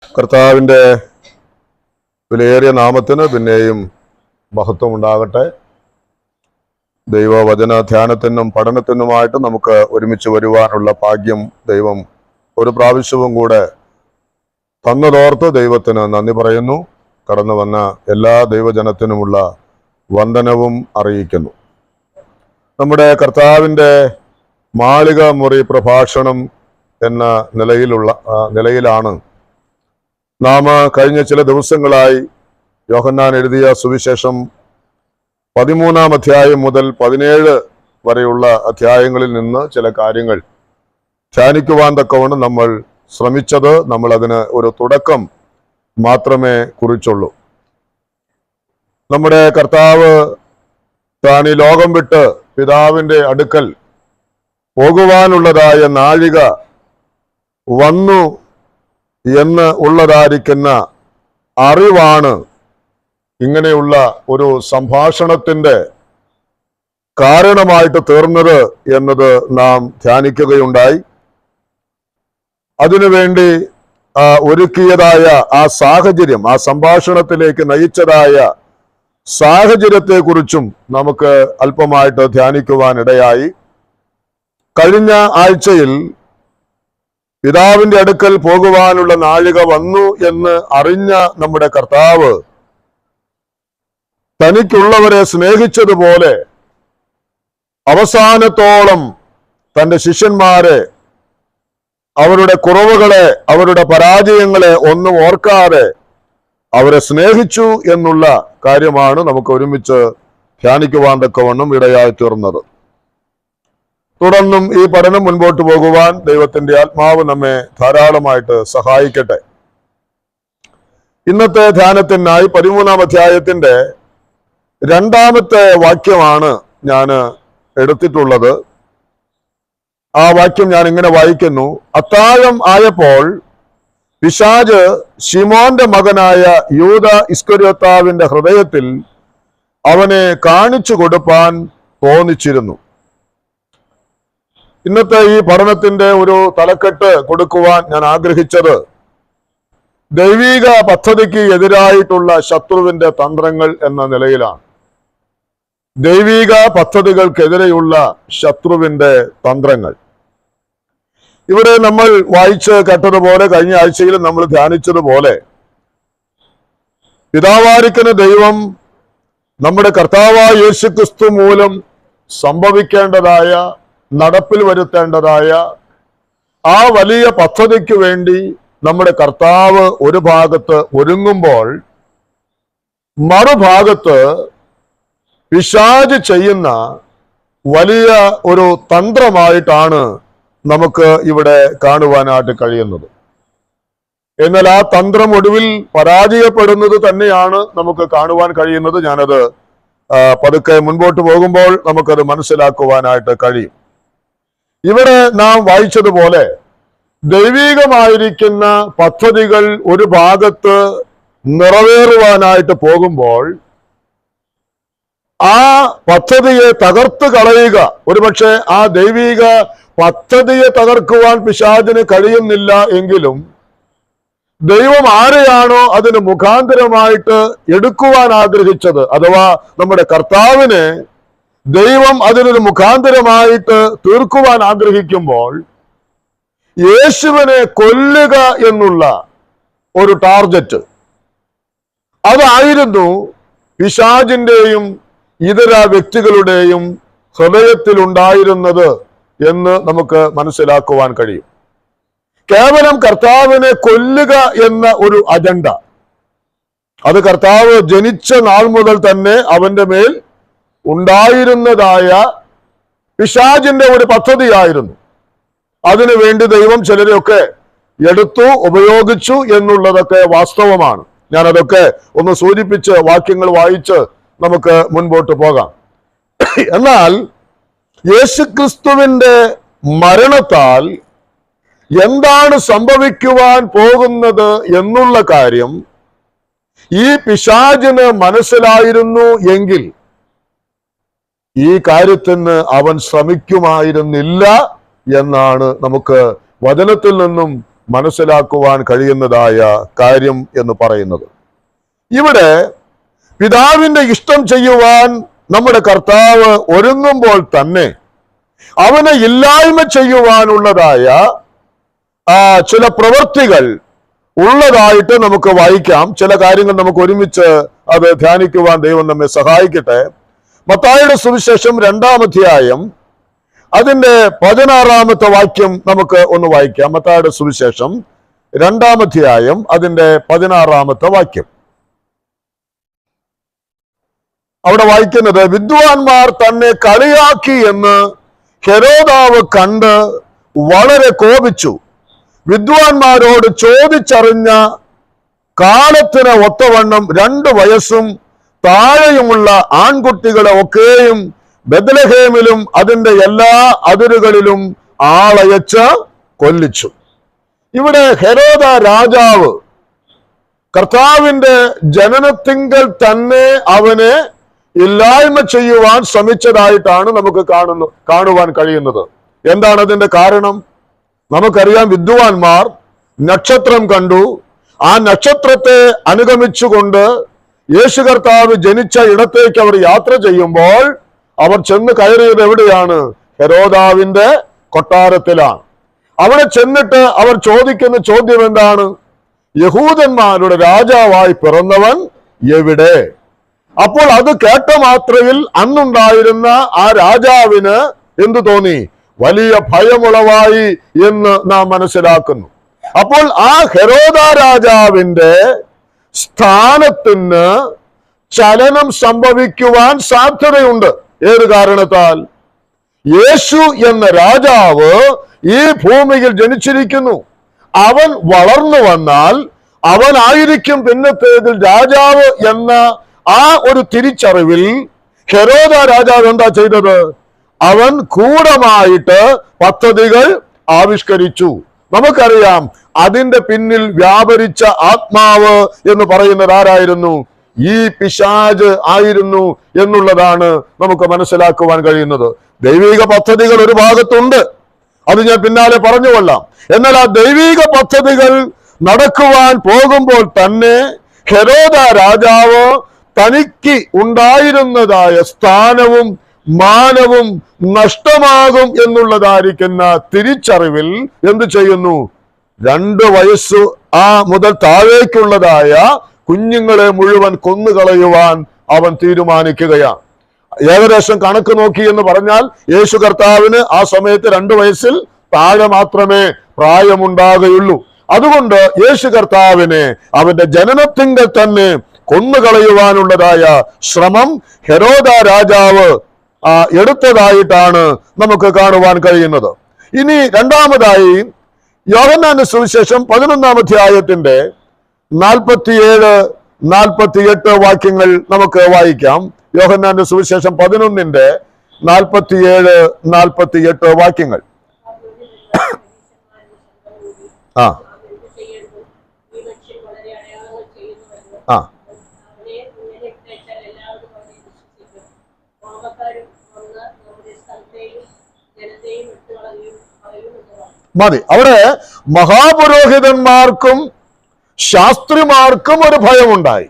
കർത്താവിൻ്റെ വിലയേറിയ നാമത്തിന് പിന്നെയും മഹത്വം ഉണ്ടാകട്ടെ. ദൈവവചന ധ്യാനത്തിനും പഠനത്തിനുമായിട്ട് നമുക്ക് ഒരുമിച്ച് വരുവാനുള്ള ഭാഗ്യം ദൈവം ഒരു പ്രാവശ്യവും കൂടെ തന്നതോർത്ത് ദൈവത്തിന് നന്ദി പറയുന്നു. കടന്നു വന്ന എല്ലാ ദൈവജനത്തിനുമുള്ള വന്ദനവും അറിയിക്കുന്നു. നമ്മുടെ കർത്താവിൻ്റെ മാളിക മുറി പ്രഭാഷണം എന്ന നിലയിലാണ് നാം കഴിഞ്ഞ ചില ദിവസങ്ങളായി യോഹന്നാൻ എഴുതിയ സുവിശേഷം 13-ാം അധ്യായം മുതൽ 17 വരെയുള്ള അധ്യായങ്ങളിൽ നിന്ന് ചില കാര്യങ്ങൾ ധ്യാനിക്കുവാൻ തക്കവണ്ണം നമ്മൾ ശ്രമിച്ചത്. നമ്മൾ അതിന് ഒരു തുടക്കം മാത്രമേ കുറിച്ചുള്ളൂ. നമ്മുടെ കർത്താവ് താൻ ഈ ലോകം വിട്ട് പിതാവിൻ്റെ അടുക്കൽ പോകുവാനുള്ളതായ നാഴിക വന്നു എന്ന് ഉള്ളതായിരിക്കുന്ന അറിവാണ് ഇങ്ങനെയുള്ള ഒരു സംഭാഷണത്തിൻ്റെ കാരണമായിട്ട് തീർന്നത് എന്നത് നാം ധ്യാനിക്കുകയുണ്ടായി. അതിനുവേണ്ടി ഒരുക്കിയതായ ആ സാഹചര്യം, ആ സംഭാഷണത്തിലേക്ക് നയിച്ചതായ സാഹചര്യത്തെക്കുറിച്ചും നമുക്ക് അല്പമായിട്ട് ധ്യാനിക്കുവാനിടയായി. കഴിഞ്ഞ ആഴ്ചയിൽ പിതാവിന്റെ അടുക്കൽ പോകുവാനുള്ള നാഴിക വന്നു എന്ന് അറിഞ്ഞ നമ്മുടെ കർത്താവ് തനിക്കുള്ളവരെ സ്നേഹിച്ചതുപോലെ അവസാനത്തോളം തൻ്റെ ശിഷ്യന്മാരെ, അവരുടെ കുറവുകളെ, അവരുടെ പരാജയങ്ങളെ ഒന്നും ഓർക്കാതെ അവരെ സ്നേഹിച്ചു എന്നുള്ള കാര്യമാണ് നമുക്ക് ഒരുമിച്ച് ധ്യാനിക്കുവാൻ തക്കവണ്ണം ഇടയായി തീർന്നത്. തുടർന്നും ഈ പഠനം മുൻപോട്ട് പോകുവാൻ ദൈവത്തിന്റെ ആത്മാവ് നമ്മെ ധാരാളമായിട്ട് സഹായിക്കട്ടെ. ഇന്നത്തെ ധ്യാനത്തിനായി 13-ാം അധ്യായത്തിന്റെ 2-ാമത്തെ വാക്യമാണ് ഞാൻ എടുത്തിട്ടുള്ളത്. ആ വാക്യം ഞാൻ ഇങ്ങനെ വായിക്കുന്നു: അത്താഴം ആയപ്പോൾ പിശാച് ശിമോന്റെ മകനായ യൂദ ഇസ്കര്യോത്താവിന്റെ ഹൃദയത്തിൽ അവനെ കാണിച്ചു കൊടുപ്പാൻ തോന്നിച്ചിരുന്നു. ഇന്നത്തെ ഈ പഠനത്തിന്റെ ഒരു തലക്കെട്ട് കൊടുക്കുവാൻ ഞാൻ ആഗ്രഹിച്ചത് ദൈവിക പദ്ധതിക്ക് എതിരായിട്ടുള്ള ശത്രുവിന്റെ തന്ത്രങ്ങൾ എന്ന നിലയിലാണ്. ദൈവിക പദ്ധതികൾക്കെതിരെയുള്ള ശത്രുവിന്റെ തന്ത്രങ്ങൾ. ഇവിടെ നമ്മൾ വായിച്ച് കേട്ടതുപോലെ, കഴിഞ്ഞ ആഴ്ചയിൽ നമ്മൾ ധ്യാനിച്ചതുപോലെ, പിതാവായിരിക്കുന്ന ദൈവം നമ്മുടെ കർത്താവായ യേശുക്രിസ്തു മൂലം സംഭവിക്കേണ്ടതായ, നടപ്പിൽ വരുത്തേണ്ടതായ ആ വലിയ പദ്ധതിക്ക് വേണ്ടി നമ്മുടെ കർത്താവ് ഒരു ഭാഗത്ത് ഒരുങ്ങുമ്പോൾ, മറുഭാഗത്ത് പിശാച് ചെയ്യുന്ന വലിയ ഒരു തന്ത്രമായിട്ടാണ് നമുക്ക് ഇവിടെ കാണുവാനായിട്ട് കഴിയുന്നത്. എന്നാൽ ആ തന്ത്രം ഒടുവിൽ പരാജയപ്പെടുന്നത് തന്നെയാണ് നമുക്ക് കാണുവാൻ കഴിയുന്നത്. ഞാനത് പതുക്കെ മുൻപോട്ട് പോകുമ്പോൾ നമുക്കത് മനസ്സിലാക്കുവാനായിട്ട് കഴിയും. ഇവിടെ നാം വായിച്ചതുപോലെ ദൈവികമായിരിക്കുന്ന പദ്ധതികൾ ഒരു ഭാഗത്ത് നിറവേറുവാനായിട്ട് പോകുമ്പോൾ ആ പദ്ധതിയെ തകർത്ത് കളയുക, ഒരുപക്ഷെ ആ ദൈവിക പദ്ധതിയെ തകർക്കുവാൻ പിശാചിന് കഴിയുന്നില്ല എങ്കിലും ദൈവം ആരെയാണോ അതിന് മുഖാന്തരമായിട്ട് എടുക്കുവാൻ ആഗ്രഹിച്ചത്, അഥവാ നമ്മുടെ കർത്താവിനെ ദൈവം അതിനൊരു മുഖാന്തരമായിട്ട് തീർക്കുവാൻ ആഗ്രഹിക്കുമ്പോൾ യേശുവിനെ കൊല്ലുക എന്നുള്ള ഒരു ടാർഗറ്റ്, അതായിരുന്നു പിശാചിന്റെയും ഇതര വ്യക്തികളുടെയും ഹൃദയത്തിൽ ഉണ്ടായിരുന്നത് എന്ന് നമുക്ക് മനസ്സിലാക്കുവാൻ കഴിയും. കേവലം കർത്താവിനെ കൊല്ലുക എന്ന ഒരു അജണ്ട, അത് കർത്താവ് ജനിച്ച നാൾ മുതൽ തന്നെ അവന്റെ മേൽ ഉണ്ടായിരുന്നതായ പിശാചിന്റെ ഒരു പദ്ധതിയായിരുന്നു. അതിനു വേണ്ടി ദൈവം ചിലരെയൊക്കെ എടുത്തു, ഉപയോഗിച്ചു എന്നുള്ളതൊക്കെ വാസ്തവമാണ്. ഞാനതൊക്കെ ഒന്ന് സൂചിപ്പിച്ച് വാക്യങ്ങൾ വായിച്ച് നമുക്ക് മുൻപോട്ട് പോകാം. എന്നാൽ യേശുക്രിസ്തുവിന്റെ മരണത്താൽ എന്താണ് സംഭവിക്കുവാൻ പോകുന്നത് എന്നുള്ള കാര്യം ഈ പിശാചിന് മനസ്സിലായിരുന്നു എങ്കിൽ ഈ കാര്യത്തിന് അവൻ ശ്രമിക്കുമായിരുന്നില്ല എന്നാണ് നമുക്ക് വചനത്തിൽ നിന്നും മനസ്സിലാക്കുവാൻ കഴിയുന്നതായ കാര്യം എന്ന് പറയുന്നത്. ഇവിടെ പിതാവിന്റെ ഇഷ്ടം ചെയ്യുവാൻ നമ്മുടെ കർത്താവ് ഒരുങ്ങുമ്പോൾ തന്നെ അവനെ ഇല്ലായ്മ ചെയ്യുവാനുള്ളതായ ചില പ്രവൃത്തികൾ ഉള്ളതായിട്ട് നമുക്ക് വായിക്കാം. ചില കാര്യങ്ങൾ നമുക്ക് ഒരുമിച്ച് അത് ധ്യാനിക്കുവാൻ ദൈവം നമ്മെ സഹായിക്കട്ടെ. മത്തായിയുടെ സുവിശേഷം 2-ാം അധ്യായം അതിന്റെ 16-ാമത്തെ വാക്യം നമുക്ക് ഒന്ന് വായിക്കാം. മത്തായിയുടെ സുവിശേഷം 2-ാം അധ്യായം അതിന്റെ 16-ാമത്തെ വാക്യം. അവിടെ വായിക്കുന്നത്, വിദ്വാൻമാർ തന്നെ കളിയാക്കി എന്ന് ഹെരോദാവ് കണ്ട് വളരെ കോപിച്ചു. വിദ്വാൻമാരോട് ചോദിച്ചറിഞ്ഞ കാലത്തിന് ഒത്തവണ്ണം 2 വയസ്സും താഴെയുമുള്ള ആൺകുട്ടികളെ ഒക്കെയും ബെത്ലഹേമിലും അതിന്റെ എല്ലാ അതിരുകളിലും ആളയച്ച് കൊല്ലിച്ചു. ഇവിടെ ഹെരോദ രാജാവ് കർത്താവിന്റെ ജനനത്തിങ്കൽ തന്നെ അവനെ ഇല്ലായ്മ ചെയ്യുവാൻ ശ്രമിച്ചതായിട്ടാണ് നമുക്ക് കാണുവാൻ കഴിയുന്നത്. എന്താണ് അതിന്റെ കാരണം? നമുക്കറിയാം, വിദ്വാൻമാർ നക്ഷത്രം കണ്ടു. ആ നക്ഷത്രത്തെ അനുഗമിച്ചുകൊണ്ട് യേശു കർത്താവ് ജനിച്ച ഇടത്തേക്ക് അവർ യാത്ര ചെയ്യുമ്പോൾ അവർ ചെന്ന് കയറിയത് എവിടെയാണ്? ഹെരോദാവിന്റെ കൊട്ടാരത്തിലാണ്. അവിടെ ചെന്നിട്ട് അവർ ചോദിക്കുന്ന ചോദ്യം എന്താണ്? യഹൂദന്മാരുടെ രാജാവായി പിറന്നവൻ എവിടെ? അപ്പോൾ അത് കേട്ട മാത്രയിൽ അന്നുണ്ടായിരുന്ന ആ രാജാവിന് എന്തു തോന്നി? വലിയ ഭയമുളവായി എന്ന് നാം മനസ്സിലാക്കുന്നു. അപ്പോൾ ആ ഹെരോദ രാജാവിന്റെ സ്ഥാനത്തിന് ചലനം സംഭവിക്കുവാൻ സാധ്യതയുണ്ട്. ഏത് കാരണത്താൽ? യേശു എന്ന രാജാവ് ഈ ഭൂമിയിൽ ജനിച്ചിരിക്കുന്നു. അവൻ വളർന്നു വന്നാൽ അവനായിരിക്കും പിന്നത്തേതിൽ രാജാവ് എന്ന ആ ഒരു തിരിച്ചറിവിൽ ഹെരോദ രാജാവ് എന്താ ചെയ്തത്? അവൻ ഗൂഢമായിട്ട് പദ്ധതികൾ ആവിഷ്കരിച്ചു. നമുക്കറിയാം, അതിന്റെ പിന്നിൽ വ്യാപരിച്ച ആത്മാവ് എന്ന് പറയുന്നത് ആരായിരുന്നു? ഈ പിശാച് ആയിരുന്നു എന്നുള്ളതാണ് നമുക്ക് മനസ്സിലാക്കുവാൻ കഴിയുന്നത്. ദൈവിക പദ്ധതികൾ ഒരു ഭാഗത്തുണ്ട്, അത് ഞാൻ പിന്നാലെ പറഞ്ഞുകൊള്ളാം. എന്നാൽ ആ ദൈവിക പദ്ധതികൾ നടക്കുവാൻ പോകുമ്പോൾ തന്നെ ഹെരോദ രാജാവ് തനിക്ക് ഉണ്ടായിരുന്നതായ സ്ഥാനവും മാനവും നഷ്ടമാകും എന്നുള്ളതായിരിക്കുന്ന തിരിച്ചറിവിൽ എന്ത് ചെയ്യുന്നു? 2 വയസ്സ് മുതൽ താഴേക്കുള്ളതായ കുഞ്ഞുങ്ങളെ മുഴുവൻ കൊന്നുകളയുവാൻ അവൻ തീരുമാനിക്കുകയാണ്. ഏകദേശം കണക്ക് നോക്കി എന്ന് പറഞ്ഞാൽ യേശു കർത്താവിന് ആ സമയത്ത് 2 വയസ്സിൽ താഴെ മാത്രമേ പ്രായമുണ്ടാകുകയുള്ളൂ. അതുകൊണ്ട് യേശു കർത്താവിനെ അവന്റെ ജനനത്തിങ്കൽ തന്നെ കൊന്നുകളയുവാനുള്ളതായ ശ്രമം ഹെരോദ രാജാവ് എടുത്തതായിട്ടാണ് നമുക്ക് കാണുവാൻ കഴിയുന്നത്. ഇനി രണ്ടാമതായി യോഹന്നാന്റെ സുവിശേഷം 11-ാം അധ്യായത്തിന്റെ 47-48 വാക്യങ്ങൾ നമുക്ക് വായിക്കാം. യോഹന്നാന്റെ സുവിശേഷം 11-ന്റെ 47-48 വാക്യങ്ങൾ. മതി. അവിടെ മഹാപുരോഹിതന്മാർക്കും ശാസ്ത്രിമാർക്കും ഒരു ഭയമുണ്ടായി.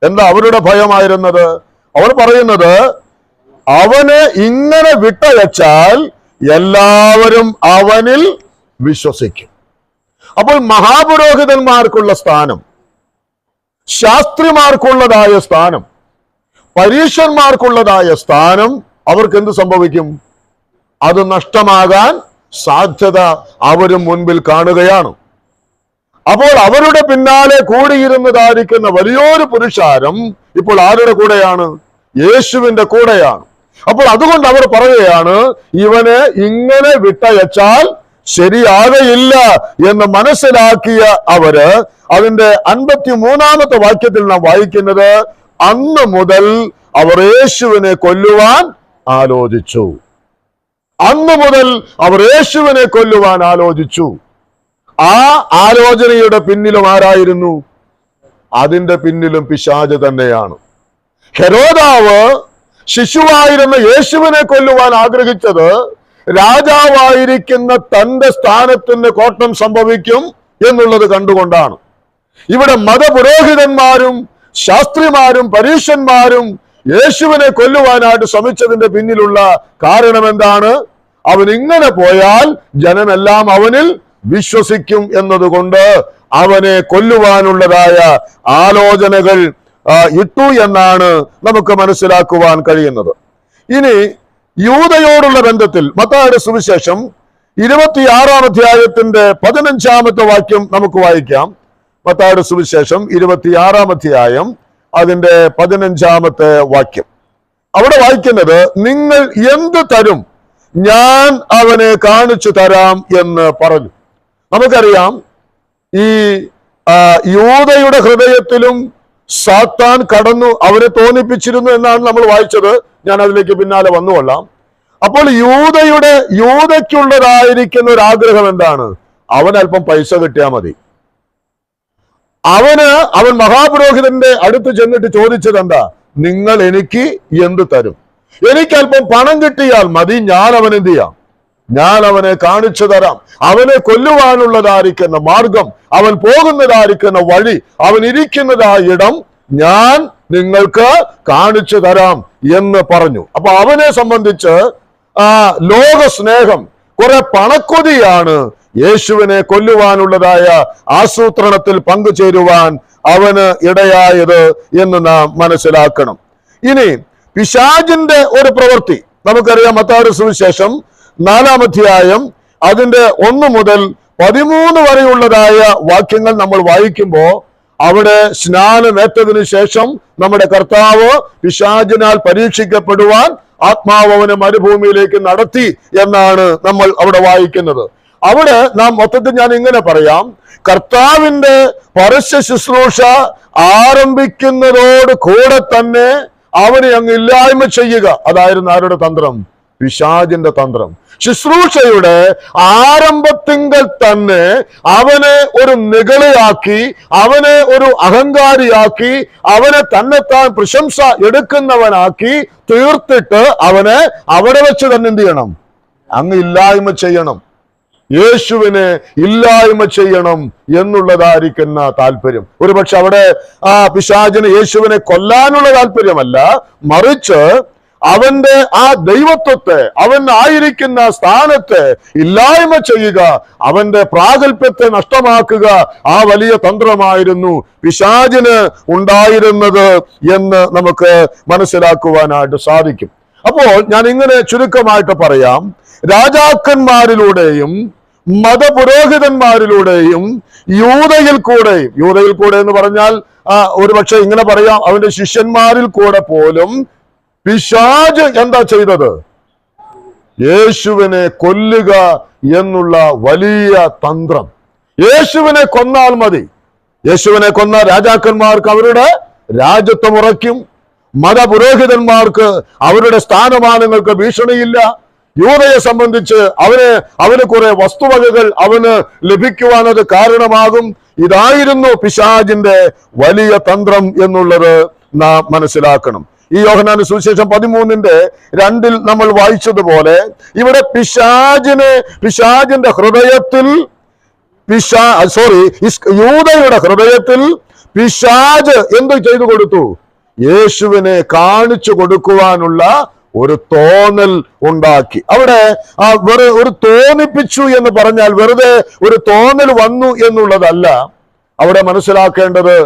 എന്താ അവരുടെ ഭയമായിരുന്നത്? അവർ പറയുന്നത്, അവനെ ഇങ്ങനെ വിട്ടയച്ചാൽ എല്ലാവരും അവനിൽ വിശ്വസിക്കും. അപ്പോൾ മഹാപുരോഹിതന്മാർക്കുള്ള സ്ഥാനം, ശാസ്ത്രിമാർക്കുള്ളതായ സ്ഥാനം, പരീശന്മാർക്കുള്ളതായ സ്ഥാനം അവർക്ക് എന്ത് സംഭവിക്കും? അത് നഷ്ടമാകാൻ സാധ്യത അവരും മുൻപിൽ കാണുകയാണ്. അപ്പോൾ അവരുടെ പിന്നാലെ കൂടിയിരുന്നതായിരിക്കുന്ന വലിയൊരു പുരുഷാരം ഇപ്പോൾ ആരുടെ കൂടെയാണ്? യേശുവിന്റെ കൂടെയാണ്. അപ്പോൾ അതുകൊണ്ട് അവർ പറയുകയാണ്, ഇവനെ ഇങ്ങനെ വിട്ടയച്ചാൽ ശരിയാകയില്ല എന്ന് മനസ്സിലാക്കിയ അവര് അതിന്റെ 53-ാമത്തെ വാക്യത്തിൽ നാം വായിക്കുന്നത്, അന്ന് മുതൽ അവർ യേശുവിനെ കൊല്ലുവാൻ ആലോചിച്ചു. അന്ന് മുതൽ അവർ യേശുവിനെ കൊല്ലുവാൻ ആലോചിച്ചു. ആ ആലോചനയുടെ പിന്നിലും ആരായിരുന്നു? അതിന്റെ പിന്നിലും പിശാച് തന്നെയാണ്. ഹെരോദാവ് ശിശുവായിരുന്ന യേശുവിനെ കൊല്ലുവാൻ ആഗ്രഹിച്ചത് രാജാവായിരിക്കുന്ന തന്റെ സ്ഥാനത്തിന് കോട്ടം സംഭവിക്കും എന്നുള്ളത് കണ്ടുകൊണ്ടാണ്. ഇവിടെ മതപുരോഹിതന്മാരും ശാസ്ത്രിമാരും പരീശന്മാരും യേശുവിനെ കൊല്ലുവാനായിട്ട് ശ്രമിച്ചതിന്റെ പിന്നിലുള്ള കാരണം എന്താണ്? അവൻ ഇങ്ങനെ പോയാൽ ജനമെല്ലാം അവനിൽ വിശ്വസിക്കും എന്നതുകൊണ്ട് അവനെ കൊല്ലുവാനുള്ളതായ ആലോചനകൾ ഇട്ടു എന്നാണ് നമുക്ക് മനസ്സിലാക്കുവാൻ കഴിയുന്നത്. ഇനി യൂദയോടുള്ള ബന്ധത്തിൽ മത്തായിയുടെ സുവിശേഷം 26-ാം അധ്യായത്തിന്റെ 15-ാമത്തെ വാക്യം നമുക്ക് വായിക്കാം. മത്തായിയുടെ സുവിശേഷം 26-ാം അധ്യായം അതിന്റെ 15-ാമത്തെ വാക്യം. അവിടെ വായിക്കുന്നത്, നിങ്ങൾ എന്ത് തരും, ഞാൻ അവനെ കാണിച്ചു തരാം എന്ന് പറഞ്ഞു. നമുക്കറിയാം, ഈ യൂദയുടെ ഹൃദയത്തിലും സാത്താൻ കടന്നു അവരെ തോന്നിപ്പിച്ചിരുന്നു എന്നാണ് നമ്മൾ വായിച്ചത്. ഞാൻ അതിലേക്ക് പിന്നാലെ വന്നുകൊള്ളാം. അപ്പോൾ യൂദയ്ക്കുള്ളതായിരിക്കുന്ന ഒരു ആഗ്രഹം എന്താണ്? അവനല്പം പൈസ കിട്ടിയാൽ മതി. അവൻ മഹാപുരോഹിതന്റെ അടുത്ത് ചെന്നിട്ട് ചോദിച്ചത് എന്താ? നിങ്ങൾ എനിക്ക് എന്ത് തരും? എനിക്കല്പം പണം കിട്ടിയാൽ മതി, ഞാൻ അവൻ എന്ത് ചെയ്യാം? ഞാൻ അവനെ കാണിച്ചു തരാം. അവനെ കൊല്ലുവാനുള്ളതായിരിക്കുന്ന മാർഗം, അവൻ പോകുന്നതായിരിക്കുന്ന വഴി, അവൻ ഇരിക്കുന്നതായ ഇടം ഞാൻ നിങ്ങൾക്ക് കാണിച്ചു തരാം എന്ന് പറഞ്ഞു. അപ്പൊ അവനെ സംബന്ധിച്ച് ലോക സ്നേഹം, കുറെ പണക്കൊതിയാണ് യേശുവിനെ കൊല്ലുവാനുള്ളതായ ആസൂത്രണത്തിൽ പങ്കുചേരുവാൻ അവന് ഇടയായത് എന്ന് നാം മനസ്സിലാക്കണം. ഇനി പിശാചിന്റെ ഒരു പ്രവൃത്തി നമുക്കറിയാം. മത്തായിയുടെ സുവിശേഷം 4-ാം അധ്യായം അതിന്റെ 1 മുതൽ 13 വരെയുള്ളതായ വാക്യങ്ങൾ നമ്മൾ വായിക്കുമ്പോൾ അവിടെ സ്നാനമേറ്റതിനു ശേഷം നമ്മുടെ കർത്താവ് പിശാചിനാൽ പരീക്ഷിക്കപ്പെടുവാൻ ആത്മാവ് അവനെ മരുഭൂമിയിലേക്ക് നടത്തി എന്നാണ് നമ്മൾ അവിടെ വായിക്കുന്നത്. അവിടെ നാം മൊത്തത്തിൽ ഞാൻ ഇങ്ങനെ പറയാം, കർത്താവിന്റെ പരസ്യ ശുശ്രൂഷ ആരംഭിക്കുന്നതോട് കൂടെ തന്നെ അവനെ അങ്ങ് ഇല്ലായ്മ ചെയ്യുക. അതായിരുന്നു ആരുടെ തന്ത്രം? പിശാചിന്റെ തന്ത്രം. ശുശ്രൂഷയുടെ ആരംഭത്തിങ്കൽ തന്നെ അവനെ ഒരു നിഗളിയാക്കി, അവനെ ഒരു അഹങ്കാരിയാക്കി, അവനെ തന്നെത്താൻ പ്രശംസ എടുക്കുന്നവനാക്കി തീർത്തിട്ട് അവനെ അവിടെ വെച്ച് തന്നെ എന്ത് ചെയ്യണം? അങ്ങ് ഇല്ലായ്മ ചെയ്യണം. യേശുവിനെ ഇല്ലായ്മ ചെയ്യണം എന്നുള്ളതായിരിക്കുന്ന താല്പര്യം. ഒരുപക്ഷെ അവിടെ പിശാചിന് യേശുവിനെ കൊല്ലാനുള്ള താല്പര്യമല്ല, മറിച്ച് അവന്റെ ആ ദൈവത്വത്തെ, അവൻ ആയിരിക്കുന്ന സ്ഥാനത്തെ ഇല്ലായ്മ ചെയ്യുക, അവന്റെ പ്രാഗൽഭ്യത്തെ നഷ്ടമാക്കുക, ആ വലിയ തന്ത്രമായിരുന്നു പിശാചിന് ഉണ്ടായിരുന്നത് എന്ന് നമുക്ക് മനസ്സിലാക്കുവാനായിട്ട് സാധിക്കും. അപ്പോൾ ഞാൻ ഇങ്ങനെ ചുരുക്കമായിട്ട് പറയാം, രാജാക്കന്മാരിലൂടെയും മതപുരോഹിതന്മാരിലൂടെയും യൂദയിൽ കൂടെ എന്ന് പറഞ്ഞാൽ ഒരുപക്ഷെ ഇങ്ങനെ പറയാം, അവന്റെ ശിഷ്യന്മാരിൽ കൂടെ പോലും പിശാച് എന്താ ചെയ്തത്? യേശുവിനെ കൊല്ലുക എന്നുള്ള വലിയ തന്ത്രം. യേശുവിനെ കൊന്നാൽ മതി. യേശുവിനെ കൊന്ന രാജാക്കന്മാർക്ക് അവരുടെ രാജ്യത്വം ഉറയ്ക്കും, മതപുരോഹിതന്മാർക്ക് അവരുടെ സ്ഥാനമാനങ്ങൾക്ക് ഭീഷണിയില്ല. യൂദയെ സംബന്ധിച്ച് അവന് കുറെ വസ്തുവകകൾ അവന് ലഭിക്കുവാൻ അത് കാരണമാകും. ഇതായിരുന്നു പിശാചിന്റെ വലിയ തന്ത്രം എന്നുള്ളത് നാം മനസ്സിലാക്കണം. ഈ യോഹന്നാന്റെ സുവിശേഷം 13:2 നമ്മൾ വായിച്ചതുപോലെ ഇവിടെ പിശാചിന്റെ ഹൃദയത്തിൽ യൂദയുടെ ഹൃദയത്തിൽ പിശാച് എന്ത് ചെയ്തു കൊടുത്തു? യേശുവിനെ കാണിച്ചു കൊടുക്കുവാനുള്ള ഒരു തോന്നൽ ഉണ്ടാക്കി. അവിടെ ഒരു തോന്നിപ്പിച്ചു എന്ന് പറഞ്ഞാൽ വെറുതെ ഒരു തോന്നൽ വന്നു എന്നുള്ളതല്ല. അവിടെ മനസ്സിലാക്കേണ്ടത്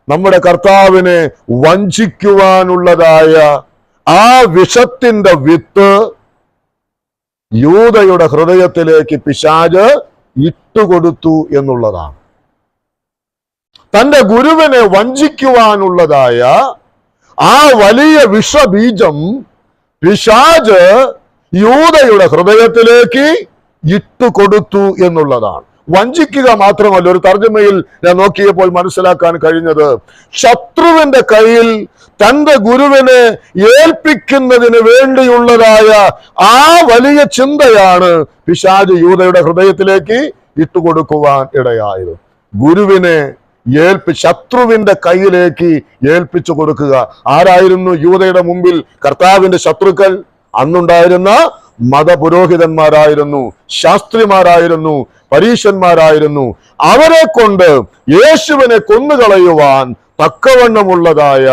നമ്മുടെ കർത്താവിനെ വഞ്ചിക്കുവാനുള്ളതായ ആ വിഷത്തിന്റെ വിത്ത് യൂദയുടെ ഹൃദയത്തിലേക്ക് പിശാച് ഇട്ടുകൊടുത്തു എന്നുള്ളതാണ്. തന്റെ ഗുരുവിനെ വഞ്ചിക്കുവാനുള്ളതായ ആ വലിയ വിഷബീജം പിശാച് യൂദയുടെ ഹൃദയത്തിലേക്ക് ഇട്ടുകൊടുത്തു എന്നുള്ളതാണ്. വഞ്ചിക്കുക മാത്രമല്ല, ഒരു തർജ്ജമയിൽ ഞാൻ നോക്കിയപ്പോൾ മനസ്സിലാക്കാൻ കഴിഞ്ഞത്, ശത്രുവിന്റെ കയ്യിൽ തന്റെ ഗുരുവിനെ ഏൽപ്പിക്കുന്നതിന് വേണ്ടിയുള്ളതായ ആ വലിയ ചിന്തയാണ് പിശാച് യൂദയുടെ ഹൃദയത്തിലേക്ക് ഇട്ടുകൊടുക്കുവാൻ ഇടയായത്. ഗുരുവിനെ ശത്രുവിന്റെ കയ്യിലേക്ക് ഏൽപ്പിച്ചു കൊടുക്കുക. ആരായിരുന്നു യൂദയുടെ മുമ്പിൽ കർത്താവിന്റെ ശത്രുക്കൾ? അന്നുണ്ടായിരുന്ന മതപുരോഹിതന്മാരായിരുന്നു, ശാസ്ത്രിമാരായിരുന്നു, പരീശന്മാരായിരുന്നു. അവരെ കൊണ്ട് യേശുവിനെ കൊന്നുകളയുവാൻ തക്കവണ്ണമുള്ളതായ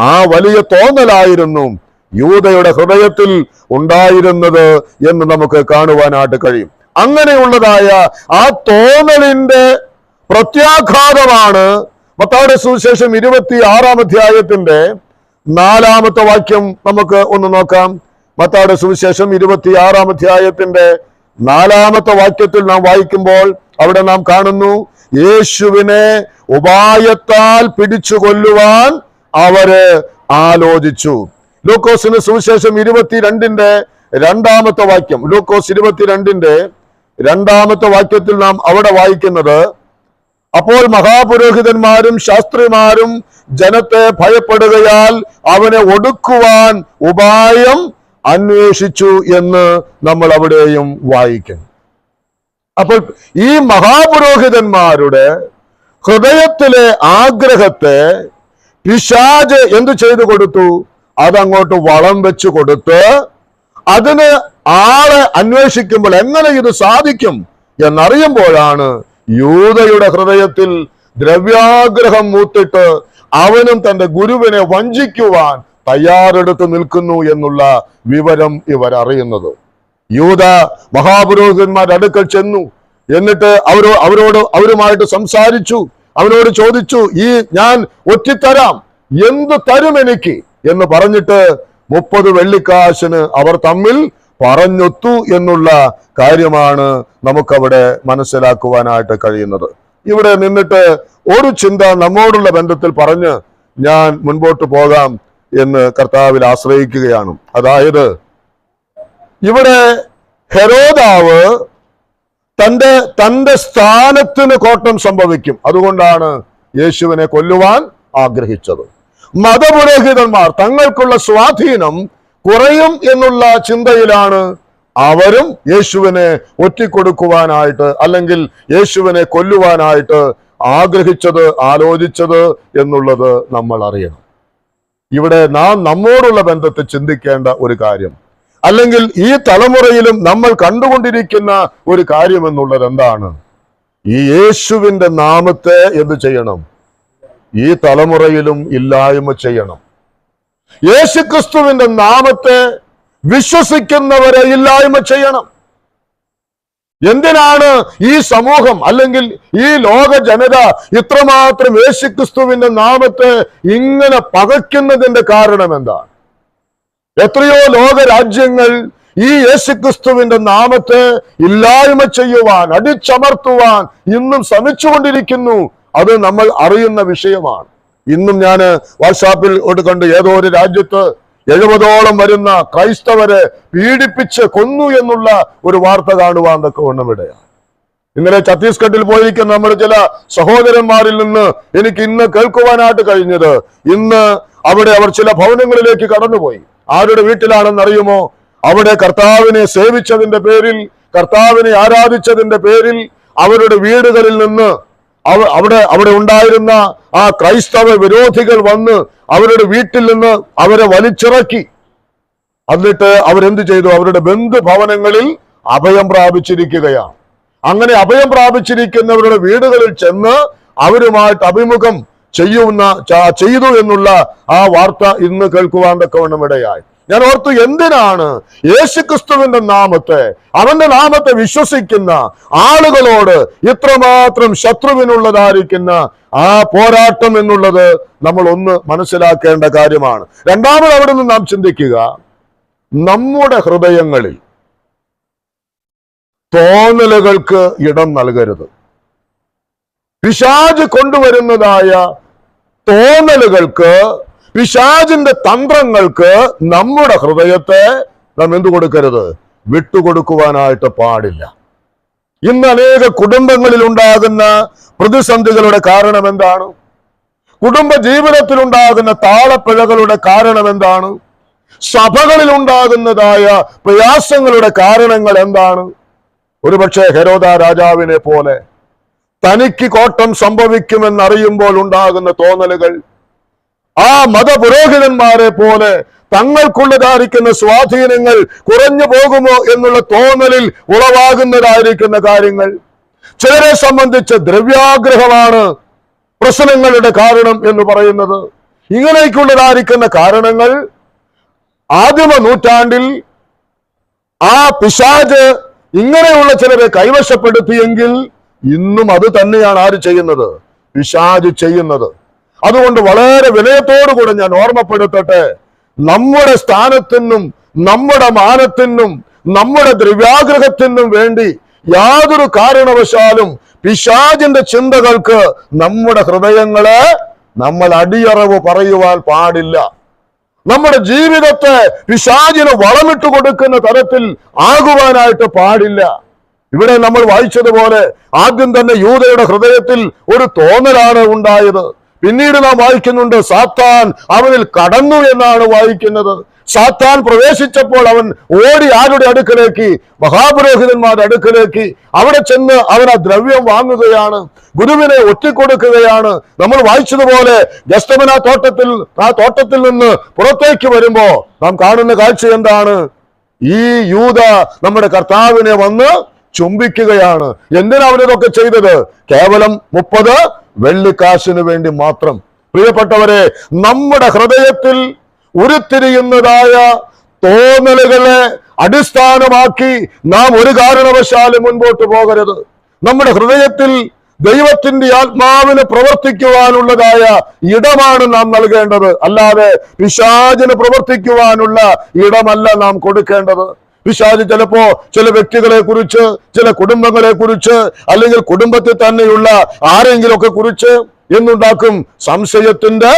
ആ വലിയ തോന്നലായിരുന്നു യൂദയുടെ ഹൃദയത്തിൽ ഉണ്ടായിരുന്നത് എന്ന് നമുക്ക് കാണുവാനായിട്ട് കഴിയും. അങ്ങനെയുള്ളതായ ആ തോന്നലിന്റെ പ്രത്യാഘാതമാണ് മത്തായിയുടെ സുവിശേഷം 26-ാം അധ്യായത്തിന്റെ 4-ാമത്തെ വാക്യം നമുക്ക് ഒന്ന് നോക്കാം. മത്തായിയുടെ സുവിശേഷം 26-ാം അധ്യായത്തിന്റെ 4-ാമത്തെ വാക്യത്തിൽ നാം വായിക്കുമ്പോൾ അവിടെ നാം കാണുന്നു, യേശുവിനെ ഉപായത്താൽ പിടിച്ചു കൊല്ലുവാൻ അവര് ആലോചിച്ചു. ലൂക്കോസിന് സുവിശേഷം 22-ന്റെ 2-ാമത്തെ വാക്യം, ലൂക്കോസ് 22-ന്റെ 2-ാമത്തെ വാക്യത്തിൽ നാം അവിടെ വായിക്കുന്നത്, അപ്പോൾ മഹാപുരോഹിതന്മാരും ശാസ്ത്രിമാരും ജനത്തെ ഭയപ്പെടുകയാൽ അവനെ ഒടുക്കുവാൻ ഉപായം അന്വേഷിച്ചു എന്ന് നമ്മൾ അവിടെയും വായിക്കുന്നു. അപ്പോൾ ഈ മഹാപുരോഹിതന്മാരുടെ ഹൃദയത്തിലെ ആഗ്രഹത്തെ പിശാച് എന്തു ചെയ്തു കൊടുത്തു? അതങ്ങോട്ട് വളം വെച്ചു കൊടുത്ത് അതിന് ആളെ അന്വേഷിക്കുമ്പോൾ എങ്ങനെ ഇത് സാധിക്കും എന്നറിയുമ്പോഴാണ് യൂദയുടെ ഹൃദയത്തിൽ ദ്രവ്യാഗ്രഹം മൂത്തിട്ട് അവനും തന്റെ ഗുരുവിനെ വഞ്ചിക്കുവാൻ തയ്യാറെടുത്ത് നിൽക്കുന്നു എന്നുള്ള വിവരം ഇവർ അറിയുന്നത്. യൂദ മഹാപുരോഹിതന്മാരുടെ അടുക്കൽ ചെന്നു. എന്നിട്ട് അവരുമായിട്ട് സംസാരിച്ചു. അവനോട് ചോദിച്ചു, ഈ ഞാൻ ഒറ്റിത്തരാം, എന്ത് തരും എനിക്ക് എന്ന് പറഞ്ഞിട്ട് 30 വെള്ളിക്കാശിന് അവർ തമ്മിൽ പറഞ്ഞൊത്തു എന്നുള്ള കാര്യമാണ് നമുക്കവിടെ മനസ്സിലാക്കുവാനായിട്ട് കഴിയുന്നത്. ഇവിടെ നിന്നിട്ട് ഒരു ചിന്ത നമ്മോടുള്ള ബന്ധത്തിൽ പറഞ്ഞ് ഞാൻ മുൻപോട്ട് പോകാം എന്ന് കർത്താവിൽ ആശ്രയിക്കുകയാണ്. അതായത് ഇവിടെ ഹെരോദാവ് തന്റെ സ്ഥാനത്തിന് കോട്ടം സംഭവിക്കും. അതുകൊണ്ടാണ് യേശുവിനെ കൊല്ലുവാൻ ആഗ്രഹിച്ചത്. മതപുരോഹിതന്മാർ തങ്ങൾക്കുള്ള സ്വാധീനം കുറയും എന്നുള്ള ചിന്തയിലാണ് അവരും യേശുവിനെ ഒറ്റിക്കൊടുക്കുവാനായിട്ട് അല്ലെങ്കിൽ യേശുവിനെ കൊല്ലുവാനായിട്ട് ആഗ്രഹിച്ചത്, ആലോചിച്ചത് എന്നുള്ളത് നമ്മൾ അറിയണം. ഇവിടെ നാം നമ്മോടുള്ള ബന്ധത്തിൽ ചിന്തിക്കേണ്ട ഒരു കാര്യം, അല്ലെങ്കിൽ ഈ തലമുറയിലും നമ്മൾ കണ്ടുകൊണ്ടിരിക്കുന്ന ഒരു കാര്യം എന്നുള്ളത് എന്താണ്? ഈ യേശുവിന്റെ നാമത്തെ എന്ത് ചെയ്യണം? ഈ തലമുറയിലും ഇല്ലായ്മ ചെയ്യണം. യേശുക്രിസ്തുവിന്റെ നാമത്തെ വിശ്വസിക്കുന്നവരെ ഇല്ലായ്മ ചെയ്യണം. എന്തിനാണ് ഈ സമൂഹം അല്ലെങ്കിൽ ഈ ലോക ജനത ഇത്രമാത്രം യേശുക്രിസ്തുവിന്റെ നാമത്തെ ഇങ്ങനെ പകയ്ക്കുന്നതിന്റെ കാരണം എന്താണ്? എത്രയോ ലോക രാജ്യങ്ങൾ ഈ യേശുക്രിസ്തുവിന്റെ നാമത്തെ ഇല്ലായ്മ ചെയ്യുവാൻ, അടിച്ചമർത്തുവാൻ ഇന്നും ശ്രമിച്ചുകൊണ്ടിരിക്കുന്നു. അത് നമ്മൾ അറിയുന്ന വിഷയമാണ്. ഇന്നും ഞാൻ വാട്സാപ്പിൽ കണ്ട് ഏതോ ഒരു രാജ്യത്ത് 70ഓളം വരുന്ന ക്രൈസ്തവരെ പീഡിപ്പിച്ച് കൊന്നു എന്നുള്ള ഒരു വാർത്ത കാണുവാൻ തക്കവണ്ണമിടയാണ്. ഇന്നലെ ഛത്തീസ്ഗഡിൽ പോയിരിക്കുന്ന നമ്മുടെ ചില സഹോദരന്മാരിൽ നിന്ന് എനിക്ക് ഇന്ന് കേൾക്കുവാനായിട്ട് കഴിഞ്ഞത്, ഇന്ന് അവിടെ അവർ ചില ഭവനങ്ങളിലേക്ക് കടന്നുപോയി. ആരുടെ വീട്ടിലാണെന്ന് അറിയുമോ? അവിടെ കർത്താവിനെ സേവിച്ചതിന്റെ പേരിൽ, കർത്താവിനെ ആരാധിച്ചതിന്റെ പേരിൽ അവരുടെ വീടുകളിൽ നിന്ന് അവിടെ ഉണ്ടായിരുന്ന ആ ക്രൈസ്തവ വിരോധികൾ വന്ന് അവരുടെ വീട്ടിൽ നിന്ന് അവരെ വലിച്ചിറക്കി. എന്നിട്ട് അവരെന്ത് ചെയ്തു? അവരുടെ ബന്ധുഭവനങ്ങളിൽ അഭയം പ്രാപിച്ചിരിക്കുകയാണ്. അങ്ങനെ അഭയം പ്രാപിച്ചിരിക്കുന്നവരുടെ വീടുകളിൽ ചെന്ന് അവരുമായിട്ട് അഭിമുഖം ചെയ്തു എന്നുള്ള ആ വാർത്ത ഇന്ന് കേൾക്കുവാൻ തക്കവണ്ണം ഇടയായി. ഞാൻ ഓർത്തു, എന്തിനാണ് യേശുക്രിസ്തുവിന്റെ നാമത്തെ, അവന്റെ നാമത്തെ വിശ്വസിക്കുന്ന ആളുകളോട് ഇത്രമാത്രം ശത്രുവിനുള്ളതായിരിക്കുന്ന ആ പോരാട്ടം എന്നുള്ളത് നമ്മൾ ഒന്ന് മനസ്സിലാക്കേണ്ട കാര്യമാണ്. രണ്ടാമത് അവിടെ നിന്ന് നാം ചിന്തിക്കുക, നമ്മുടെ ഹൃദയങ്ങളിൽ തോന്നലുകൾക്ക് ഇടം നൽകരുത്. പിശാച് കൊണ്ടുവരുന്നതായ തോന്നലുകൾക്ക്, പിശാചിന്റെ തന്ത്രങ്ങൾക്ക് നമ്മുടെ ഹൃദയത്തെ നാം എന്തു കൊടുക്കരുത്? വിട്ടുകൊടുക്കുവാനായിട്ട് പാടില്ല. ഇന്ന് അനേക കുടുംബങ്ങളിൽ ഉണ്ടാകുന്ന പ്രതിസന്ധികളുടെ കാരണം എന്താണ്? കുടുംബ ജീവിതത്തിൽ ഉണ്ടാകുന്ന താളപ്പിഴകളുടെ കാരണം എന്താണ്? സഭകളിൽ ഉണ്ടാകുന്നതായ പ്രയാസങ്ങളുടെ കാരണങ്ങൾ എന്താണ്? ഒരുപക്ഷെ ഹെരോദ രാജാവിനെ പോലെ തനിക്ക് കോട്ടം സംഭവിക്കുമെന്നറിയുമ്പോൾ ഉണ്ടാകുന്ന തോന്നലുകൾ, ആ മതപുരോഹിതന്മാരെ പോലെ തങ്ങൾക്കുള്ളതായിരിക്കുന്ന സ്വാധീനങ്ങൾ കുറഞ്ഞു പോകുമോ എന്നുള്ള തോന്നലിൽ ഉളവാകുന്നതായിരിക്കുന്ന കാര്യങ്ങൾ, ചിലരെ സംബന്ധിച്ച് ദ്രവ്യാഗ്രഹമാണ് പ്രശ്നങ്ങളുടെ കാരണം എന്ന് പറയുന്നത്. ഇങ്ങനെയൊക്കെയുള്ളതായിരിക്കുന്ന കാരണങ്ങൾ ആദിമ നൂറ്റാണ്ടിൽ ആ പിശാച് ഇങ്ങനെയുള്ള ചിലരെ കൈവശപ്പെടുത്തിയെങ്കിൽ ഇന്നും അത് തന്നെയാണ് ആര് ചെയ്യുന്നത്? പിശാച് ചെയ്യുന്നത്. അതുകൊണ്ട് വളരെ വിനയത്തോടുകൂടെ ഞാൻ ഓർമ്മപ്പെടുത്തട്ടെ, നമ്മുടെ സ്ഥാനത്തിനും നമ്മുടെ മാനത്തിനും നമ്മുടെ ദ്രവ്യാഗ്രഹത്തിനും വേണ്ടി യാതൊരു കാരണവശാലും പിശാചിന്റെ ചിന്തകൾക്ക് നമ്മുടെ ഹൃദയങ്ങളെ നമ്മൾ അടിയറവ് പറയുവാൻ പാടില്ല. നമ്മുടെ ജീവിതത്തെ പിശാചിന് വളമിട്ട് കൊടുക്കുന്ന തരത്തിൽ ആകുവാനായിട്ട് പാടില്ല. ഇവിടെ നമ്മൾ വായിച്ചതുപോലെ ആദ്യം തന്നെ യൂദയുടെ ഹൃദയത്തിൽ ഒരു തോന്നലാണ് ഉണ്ടായത്. പിന്നീട് നാം വായിക്കുന്നുണ്ട് സാത്താൻ അവനിൽ കടന്നു എന്നാണ് വായിക്കുന്നത്. സാത്താൻ പ്രവേശിച്ചപ്പോൾ അവൻ ഓടി ആരുടെ അടുക്കലേക്ക്? മഹാപുരോഹിതന്മാരുടെ അടുക്കലേക്ക്. അവിടെ ചെന്ന് അവൻ ആ ദ്രവ്യം വാങ്ങുകയാണ്, ഗുരുവിനെ ഒറ്റിക്കൊടുക്കുകയാണ്. നമ്മൾ വായിച്ചതുപോലെ ഗസ്തമന തോട്ടത്തിൽ നിന്ന് പുറത്തേക്ക് വരുമ്പോ നാം കാണുന്ന കാഴ്ച എന്താണ്? ഈ യൂദ നമ്മുടെ കർത്താവിനെ വന്ന് ചുംബിക്കുകയാണ്. എന്തിനാ അവരിതൊക്കെ ചെയ്തത്? കേവലം 30 വെള്ളിക്കാശിന് വേണ്ടി മാത്രം. പ്രിയപ്പെട്ടവരെ, നമ്മുടെ ഹൃദയത്തിൽ ഉരുത്തിരിയുന്നതായ തോന്നലുകളെ അടിസ്ഥാനമാക്കി നാം ഒരു കാരണവശാലും മുൻപോട്ട് പോകരുത്. നമ്മുടെ ഹൃദയത്തിൽ ദൈവത്തിന്റെ ആത്മാവിന് പ്രവർത്തിക്കുവാനുള്ളതായ ഇടമാണ് നാം നൽകേണ്ടത്, അല്ലാതെ പിശാചിന് പ്രവർത്തിക്കുവാനുള്ള ഇടമല്ല നാം കൊടുക്കേണ്ടത്. പിശാച് ചിലപ്പോ ചില വ്യക്തികളെ കുറിച്ച്, ചില കുടുംബങ്ങളെ കുറിച്ച്, അല്ലെങ്കിൽ കുടുംബത്തിൽ തന്നെയുള്ള ആരെങ്കിലും ഒക്കെ കുറിച്ച് എന്നുണ്ടാക്കും സംശയത്തിന്റെ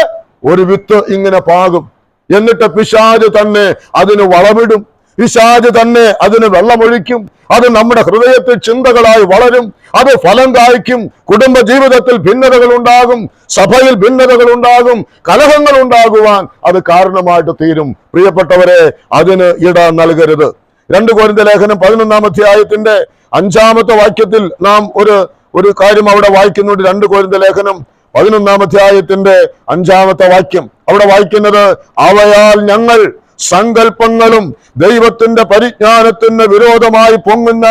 ഒരു വിത്ത് ഇങ്ങനെ പാകും. എന്നിട്ട് പിശാച് തന്നെ അതിന് വളമിടും, പിശാച് തന്നെ അതിന് വെള്ളമൊഴിക്കും. അത് നമ്മുടെ ഹൃദയത്തിൽ ചിന്തകളായി വളരും, അത് ഫലം കായ്ക്കും. കുടുംബ ജീവിതത്തിൽ ഭിന്നതകൾ ഉണ്ടാകും, സഭയിൽ ഭിന്നതകൾ ഉണ്ടാകും, കലഹങ്ങൾ ഉണ്ടാകുവാൻ അത് കാരണമായിട്ട് തീരും. പ്രിയപ്പെട്ടവരെ, അതിന് ഇട നൽകരുത്. 2 കൊരിന്ത്യർ ലേഖനം 11-ാം അധ്യായത്തിന്റെ 5-ാമത്തെ വാക്യത്തിൽ നാം ഒരു കാര്യം അവിടെ വായിക്കുന്നുണ്ട്. 2 കൊരിന്ത്യർ ലേഖനം 11-ാം അധ്യായത്തിന്റെ 5-ാമത്തെ വാക്യം അവിടെ വായിക്കുന്നത്, അവയാൽ ഞങ്ങൾ സങ്കല്പങ്ങളും ദൈവത്തിന്റെ പരിജ്ഞാനത്തിന് വിരോധമായി പൊങ്ങുന്ന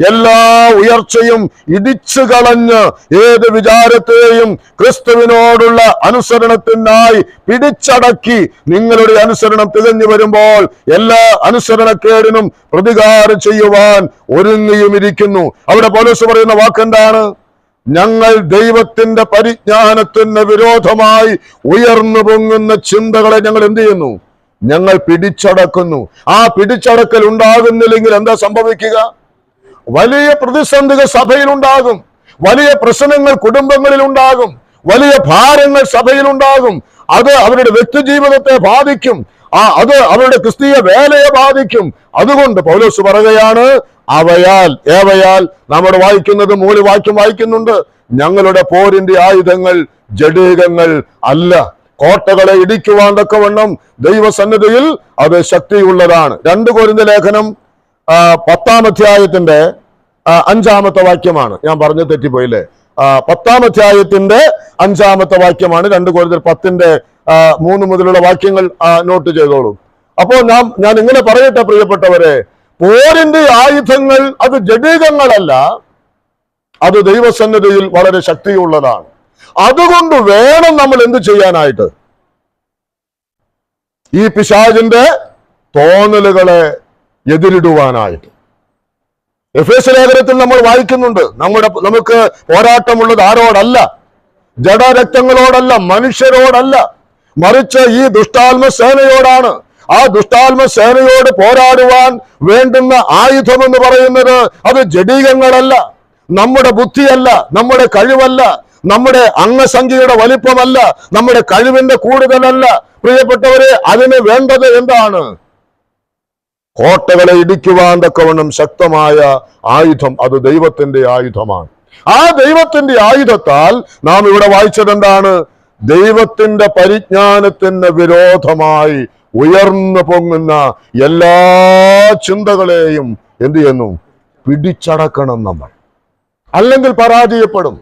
എല്ലാ ഉയർച്ചയും ഇടിച്ചു കളഞ്ഞ് ഏത് വിചാരത്തെയും ക്രിസ്തുവിനോടുള്ള അനുസരണത്തിനായി പിടിച്ചടക്കി നിങ്ങളുടെ അനുസരണം തികഞ്ഞു വരുമ്പോൾ എല്ലാ അനുസരണക്കേടിനും പ്രതികാരം ചെയ്യുവാൻ ഒരുങ്ങിയുമിരിക്കുന്നു. അവിടെ പൗലോസ് പറയുന്ന വാക്കെന്താണ്? ഞങ്ങൾ ദൈവത്തിന്റെ പരിജ്ഞാനത്തിന് വിരോധമായി ഉയർന്നു പൊങ്ങുന്ന ചിന്തകളെ ഞങ്ങൾ എന്ത് ചെയ്യുന്നു? ഞങ്ങൾ പിടിച്ചടക്കുന്നു. ആ പിടിച്ചടക്കൽ ഉണ്ടാകുന്നില്ലെങ്കിൽ എന്താ സംഭവിക്കുക? വലിയ പ്രതിസന്ധികൾ സഭയിൽ ഉണ്ടാകും, വലിയ പ്രശ്നങ്ങൾ കുടുംബങ്ങളിൽ ഉണ്ടാകും, വലിയ ഭാരങ്ങൾ സഭയിൽ ഉണ്ടാകും. അത് അവരുടെ വ്യക്തി ജീവിതത്തെ ബാധിക്കും, അത് അവരുടെ ക്രിസ്തീയ വേലയെ ബാധിക്കും. അതുകൊണ്ട് പൗലോസ് പറയുകയാണ്, ഏവയാൽ നമ്മുടെ വായിക്കുന്നത് മൂലവാക്യം വായിക്കുന്നുണ്ട്, ഞങ്ങളുടെ പോരിന്റെ ആയുധങ്ങൾ ജഡീകങ്ങൾ അല്ല, കോട്ടകളെ ഇടിക്കുവാൻ തക്കവണ്ണം ദൈവസന്നിധിയിൽ അത് ശക്തിയുള്ളതാണ്. 2 കൊരിന്ത്യർ ലേഖനം 10-ാം അധ്യായത്തിന്റെ 5-ാമത്തെ വാക്യമാണ്. ഞാൻ പറഞ്ഞു തെറ്റിപ്പോയില്ലേ? 10-ാം അധ്യായത്തിന്റെ 5-ാമത്തെ വാക്യമാണ്. 2 കൊരിന്ത്യർ 10-ന്റെ 3 മുതലുള്ള വാക്യങ്ങൾ നോട്ട് ചെയ്തോളൂ. അപ്പോൾ ഞാൻ ഇങ്ങനെ പറയട്ടെ പ്രിയപ്പെട്ടവരെ, പോരിന്റെ ആയുധങ്ങൾ അത് ജഡീകങ്ങളല്ല, അത് ദൈവസന്നിധിയിൽ വളരെ ശക്തിയുള്ളതാണ്. അതുകൊണ്ട് വേണം നമ്മൾ എന്ത് ചെയ്യാനായിട്ട്? ഈ പിശാചിന്റെ തോന്നലുകളെ എതിരിടുവാനായിട്ട്. എഫേസ്യ ലേഖനത്തിൽ നമ്മൾ വായിക്കുന്നുണ്ട്, നമുക്ക് പോരാട്ടമുള്ളത് ആരോടല്ല, ജഡരക്തങ്ങളോടല്ല, മനുഷ്യരോടല്ല, മറിച്ച് ഈ ദുഷ്ടാത്മ സേനയോടാണ്. ആ ദുഷ്ടാത്മ സേനയോട് പോരാടുവാൻ വേണ്ടുന്ന ആയുധം എന്ന് പറയുന്നത് അത് ജഡീകങ്ങളല്ല, നമ്മുടെ ബുദ്ധിയല്ല, നമ്മുടെ കഴിവല്ല, നമ്മുടെ അംഗസംഖ്യയുടെ വലിപ്പമല്ല, നമ്മുടെ കഴിവിന്റെ കൂടുതലല്ല. പ്രിയപ്പെട്ടവരെ, അതിന് വേണ്ടത് എന്താണ്? കോട്ടകളെ ഇടിക്കുവാൻ തക്കവണ്ണം ശക്തമായ ആയുധം, അത് ദൈവത്തിന്റെ ആയുധമാണ്. ആ ദൈവത്തിന്റെ ആയുധത്താൽ നാം ഇവിടെ വായിച്ചത് എന്താണ്? ദൈവത്തിന്റെ പരിജ്ഞാനത്തിന് വിരോധമായി ഉയർന്നു പൊങ്ങുന്ന എല്ലാ ചിന്തകളെയും എന്ത് ചെയ്യുന്നു? പിടിച്ചടക്കണം നമ്മൾ, അല്ലെങ്കിൽ പരാജയപ്പെടും.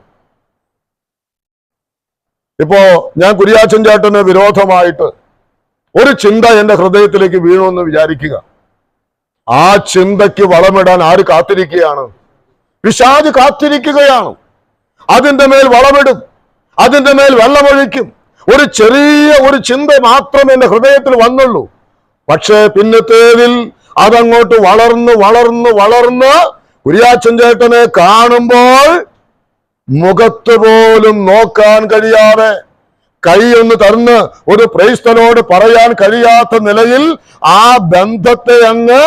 ഇപ്പോ ഞാൻ കുര്യാച്ചൻ ചേട്ടന് വിരോധമായിട്ട് ഒരു ചിന്ത എന്റെ ഹൃദയത്തിലേക്ക് വീണു എന്ന് വിചാരിക്കുക. ആ ചിന്തയ്ക്ക് വളമിടാൻ ആര് കാത്തിരിക്കുകയാണ്? പിശാച് കാത്തിരിക്കുകയാണ്. അതിന്റെ മേൽ വളമിടും, അതിന്റെ മേൽ വെള്ളമൊഴിക്കും. ഒരു ചെറിയ ഒരു ചിന്ത മാത്രമേ എന്റെ ഹൃദയത്തിൽ വന്നുള്ളൂ. പക്ഷേ പിന്നത്തേതിൽ അതങ്ങോട്ട് വളർന്ന് വളർന്ന് വളർന്ന് കുര്യാച്ചൻ ചേട്ടനെ കാണുമ്പോൾ മുഖത്ത് പോലും നോക്കാൻ കഴിയാതെ, കൈയൊന്ന് തന്ന് ഒരു പ്രൈസ്തലോട് പറയാൻ കഴിയാത്ത നിലയിൽ ആ ബന്ധത്തെ അങ്ങ്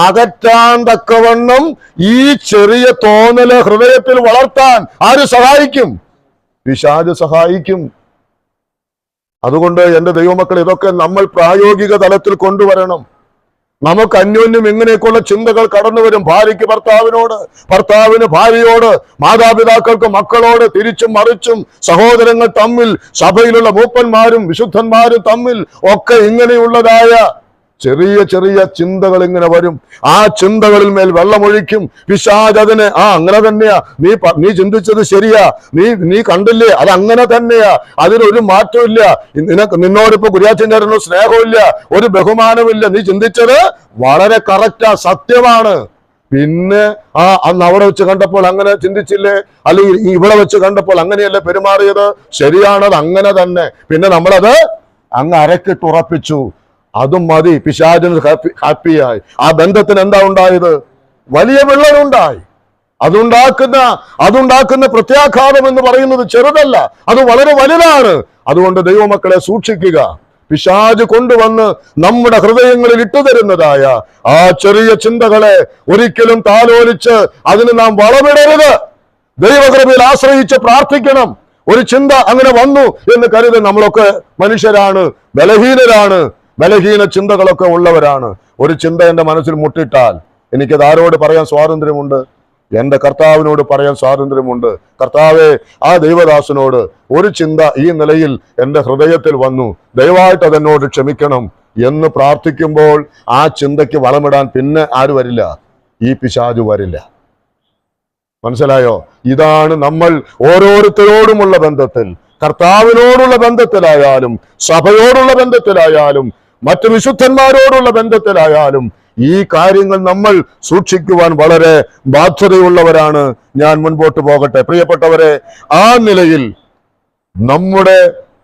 അകറ്റാൻ തക്കവണ്ണം ഈ ചെറിയ തോന്നല് ഹൃദയത്തിൽ വളർത്താൻ ആര് സഹായിക്കും? പിശാച് സഹായിക്കും. അതുകൊണ്ട് എന്റെ ദൈവമക്കൾ, ഇതൊക്കെ നമ്മൾ പ്രായോഗിക തലത്തിൽ കൊണ്ടുവരണം. നമുക്ക് അന്യോന്യം ഇങ്ങനെയൊക്കെയുള്ള ചിന്തകൾ കടന്നു വരും. ഭാര്യയ്ക്ക് ഭർത്താവിനോട്, ഭർത്താവിന് ഭാര്യയോട്, മാതാപിതാക്കൾക്ക് മക്കളോട്, തിരിച്ചും മറിച്ചും, സഹോദരങ്ങൾ തമ്മിൽ, സഭയിലുള്ള മൂപ്പന്മാരും വിശുദ്ധന്മാരും തമ്മിൽ ഒക്കെ ഇങ്ങനെയുള്ളതായ ചെറിയ ചെറിയ ചിന്തകൾ ഇങ്ങനെ വരും. ആ ചിന്തകളിൽ മേൽ വെള്ളമൊഴിക്കും പിശാച്. അതിന് അങ്ങനെ തന്നെയാ, നീ ചിന്തിച്ചത് ശരിയാ, നീ കണ്ടില്ലേ, അത് അങ്ങനെ തന്നെയാ, അതിനൊരു മാറ്റമില്ല, നിന്നോടിപ്പോ കുര്യാച്ചൻ ചേട്ടനോ സ്നേഹമില്ല, ഒരു ബഹുമാനമില്ല, നീ ചിന്തിച്ചത് വളരെ കറക്റ്റാ, സത്യമാണ്. പിന്നെ അന്ന് അവിടെ വെച്ച് കണ്ടപ്പോൾ അങ്ങനെ ചിന്തിച്ചില്ലേ, അല്ലെങ്കിൽ ഇവിടെ വെച്ച് കണ്ടപ്പോൾ അങ്ങനെയല്ലേ പെരുമാറിയത്, ശരിയാണത് അങ്ങനെ തന്നെ. പിന്നെ നമ്മളത് അങ്ങ് അരക്കിട്ടുറപ്പിച്ചു, അതും മതി. പിശാചിന് ഹാപ്പിയായി. ആ ബന്ധത്തിന് എന്താ ഉണ്ടായത്? വലിയ വിള്ളലുണ്ടായി. അതുണ്ടാക്കുന്ന പ്രത്യാഘാതം എന്ന് പറയുന്നത് ചെറുതല്ല, അത് വളരെ വലുതാണ്. അതുകൊണ്ട് ദൈവമക്കളെ സൂക്ഷിക്കുക. പിശാച് കൊണ്ടുവന്ന് നമ്മുടെ ഹൃദയങ്ങളിൽ ഇട്ടുതരുന്നതായ ആ ചെറിയ ചിന്തകളെ ഒരിക്കലും താലോലിച്ച് അതിന് നാം വളമിടരുത്. ദൈവകൃപയിൽ ആശ്രയിച്ച് പ്രാർത്ഥിക്കണം. ഒരു ചിന്ത അങ്ങനെ വന്നു എന്ന് കരുതി, നമ്മളൊക്കെ മനുഷ്യരാണ്, ബലഹീനരാണ്, ബലഹീന ചിന്തകളൊക്കെ ഉള്ളവരാണ്. ഒരു ചിന്ത എന്റെ മനസ്സിൽ മുട്ടിട്ടാൽ എനിക്കത് ആരോട് പറയാൻ സ്വാതന്ത്ര്യമുണ്ട്? എന്റെ കർത്താവിനോട് പറയാൻ സ്വാതന്ത്ര്യമുണ്ട്. കർത്താവെ, ആ ദൈവദാസനോട് ഒരു ചിന്ത ഈ നിലയിൽ എന്റെ ഹൃദയത്തിൽ വന്നു, ദയവായിട്ട് അതെന്നോട് ക്ഷമിക്കണം എന്ന് പ്രാർത്ഥിക്കുമ്പോൾ ആ ചിന്തയ്ക്ക് വളമിടാൻ പിന്നെ ആര് വരില്ല? ഈ പിശാച് വരില്ല. മനസ്സിലായോ? ഇതാണ് നമ്മൾ ഓരോരുത്തരോടുമുള്ള ബന്ധത്തിൽ, കർത്താവിനോടുള്ള ബന്ധത്തിലായാലും, സഭയോടുള്ള ബന്ധത്തിലായാലും, മറ്റു വിശുദ്ധന്മാരോടുള്ള ബന്ധത്തിലായാലും ഈ കാര്യങ്ങൾ നമ്മൾ സൂക്ഷിക്കുവാൻ വളരെ ബാധ്യതയുള്ളവരാണ്. ഞാൻ മുൻപോട്ട് പോകട്ടെ. പ്രിയപ്പെട്ടവരെ, ആ നിലയിൽ നമ്മുടെ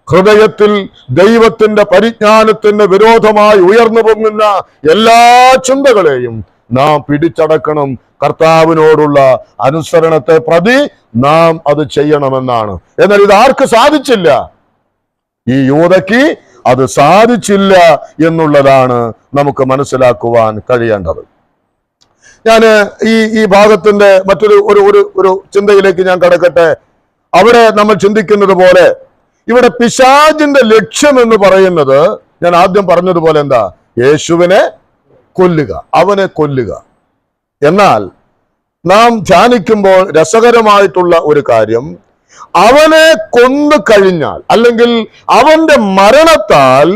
ഹൃദയത്തിൽ ദൈവത്തിന്റെ പരിജ്ഞാനത്തിന് വിരോധമായി ഉയർന്നു പൊങ്ങുന്ന എല്ലാ ചിന്തകളെയും നാം പിടിച്ചടക്കണം. കർത്താവിനോടുള്ള അനുസരണത്തെ പ്രതി നാം അത് ചെയ്യണമെന്നാണ്. എന്നാൽ ഇത് ആർക്ക് സാധിച്ചില്ല? ഈ യൂദയ്ക്ക് അത് സാധിച്ചില്ല എന്നുള്ളതാണ് നമുക്ക് മനസ്സിലാക്കുവാൻ കഴിയേണ്ടത്. ഞാൻ ഈ ഭാഗത്തിന്റെ മറ്റൊരു ഒരു ചിന്തയിലേക്ക് ഞാൻ കടക്കട്ടെ. അവിടെ നമ്മൾ ചിന്തിക്കുന്നത് പോലെ ഇവിടെ പിശാചിന്റെ ലക്ഷ്യം എന്ന് പറയുന്നത്, ഞാൻ ആദ്യം പറഞ്ഞതുപോലെ എന്താ? യേശുവിനെ കൊല്ലുക, അവനെ കൊല്ലുക. എന്നാൽ നാം ധ്യാനിക്കുമ്പോൾ രസകരമായിട്ടുള്ള ഒരു കാര്യം, അവനെ കൊന്നു കഴിഞ്ഞാൽ, അല്ലെങ്കിൽ അവന്റെ മരണത്താൽ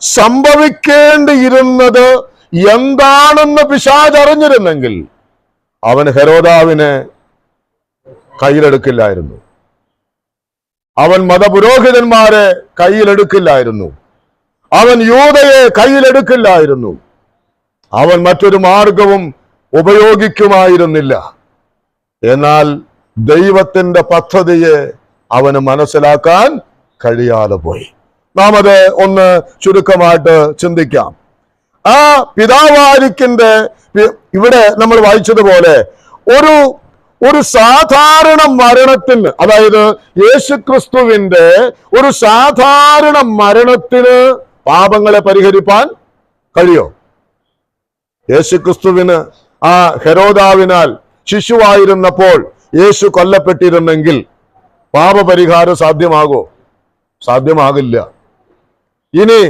സംഭവിക്കേണ്ടിയിരുന്നത് എന്താണെന്ന് പിശാച് അറിഞ്ഞിരുന്നെങ്കിൽ അവൻ ഹെരോദാവിനെ കയ്യിലെടുക്കില്ലായിരുന്നു, അവൻ മതപുരോഹിതന്മാരെ കയ്യിലെടുക്കില്ലായിരുന്നു, അവൻ യൂദയെ കയ്യിലെടുക്കില്ലായിരുന്നു, അവൻ മറ്റൊരു മാർഗവും ഉപയോഗിക്കുമായിരുന്നില്ല. എന്നാൽ ദൈവത്തിന്റെ പദ്ധതിയെ അവന് മനസ്സിലാക്കാൻ കഴിയാതെ പോയി. നാം അത് ഒന്ന് ചുരുക്കമായിട്ട് ചിന്തിക്കാം. ആ പിതാവാരിക്കിന്റെ ഇവിടെ നമ്മൾ വായിച്ചതുപോലെ ഒരു സാധാരണ മരണത്തിന്, അതായത് യേശുക്രിസ്തുവിന്റെ ഒരു സാധാരണ മരണത്തിന് പാപങ്ങളെ പരിഹരിപ്പാൻ കഴിയോ? യേശുക്രിസ്തുവിന് ആ ഹെരോദാവിനാൽ ശിശുവായിരുന്നപ്പോൾ യേശു കൊല്ലപ്പെട്ടിരുന്നെങ്കിൽ പാപപരിഹാരം സാധ്യമാകോ? സാധ്യമാകില്ല. ഇനി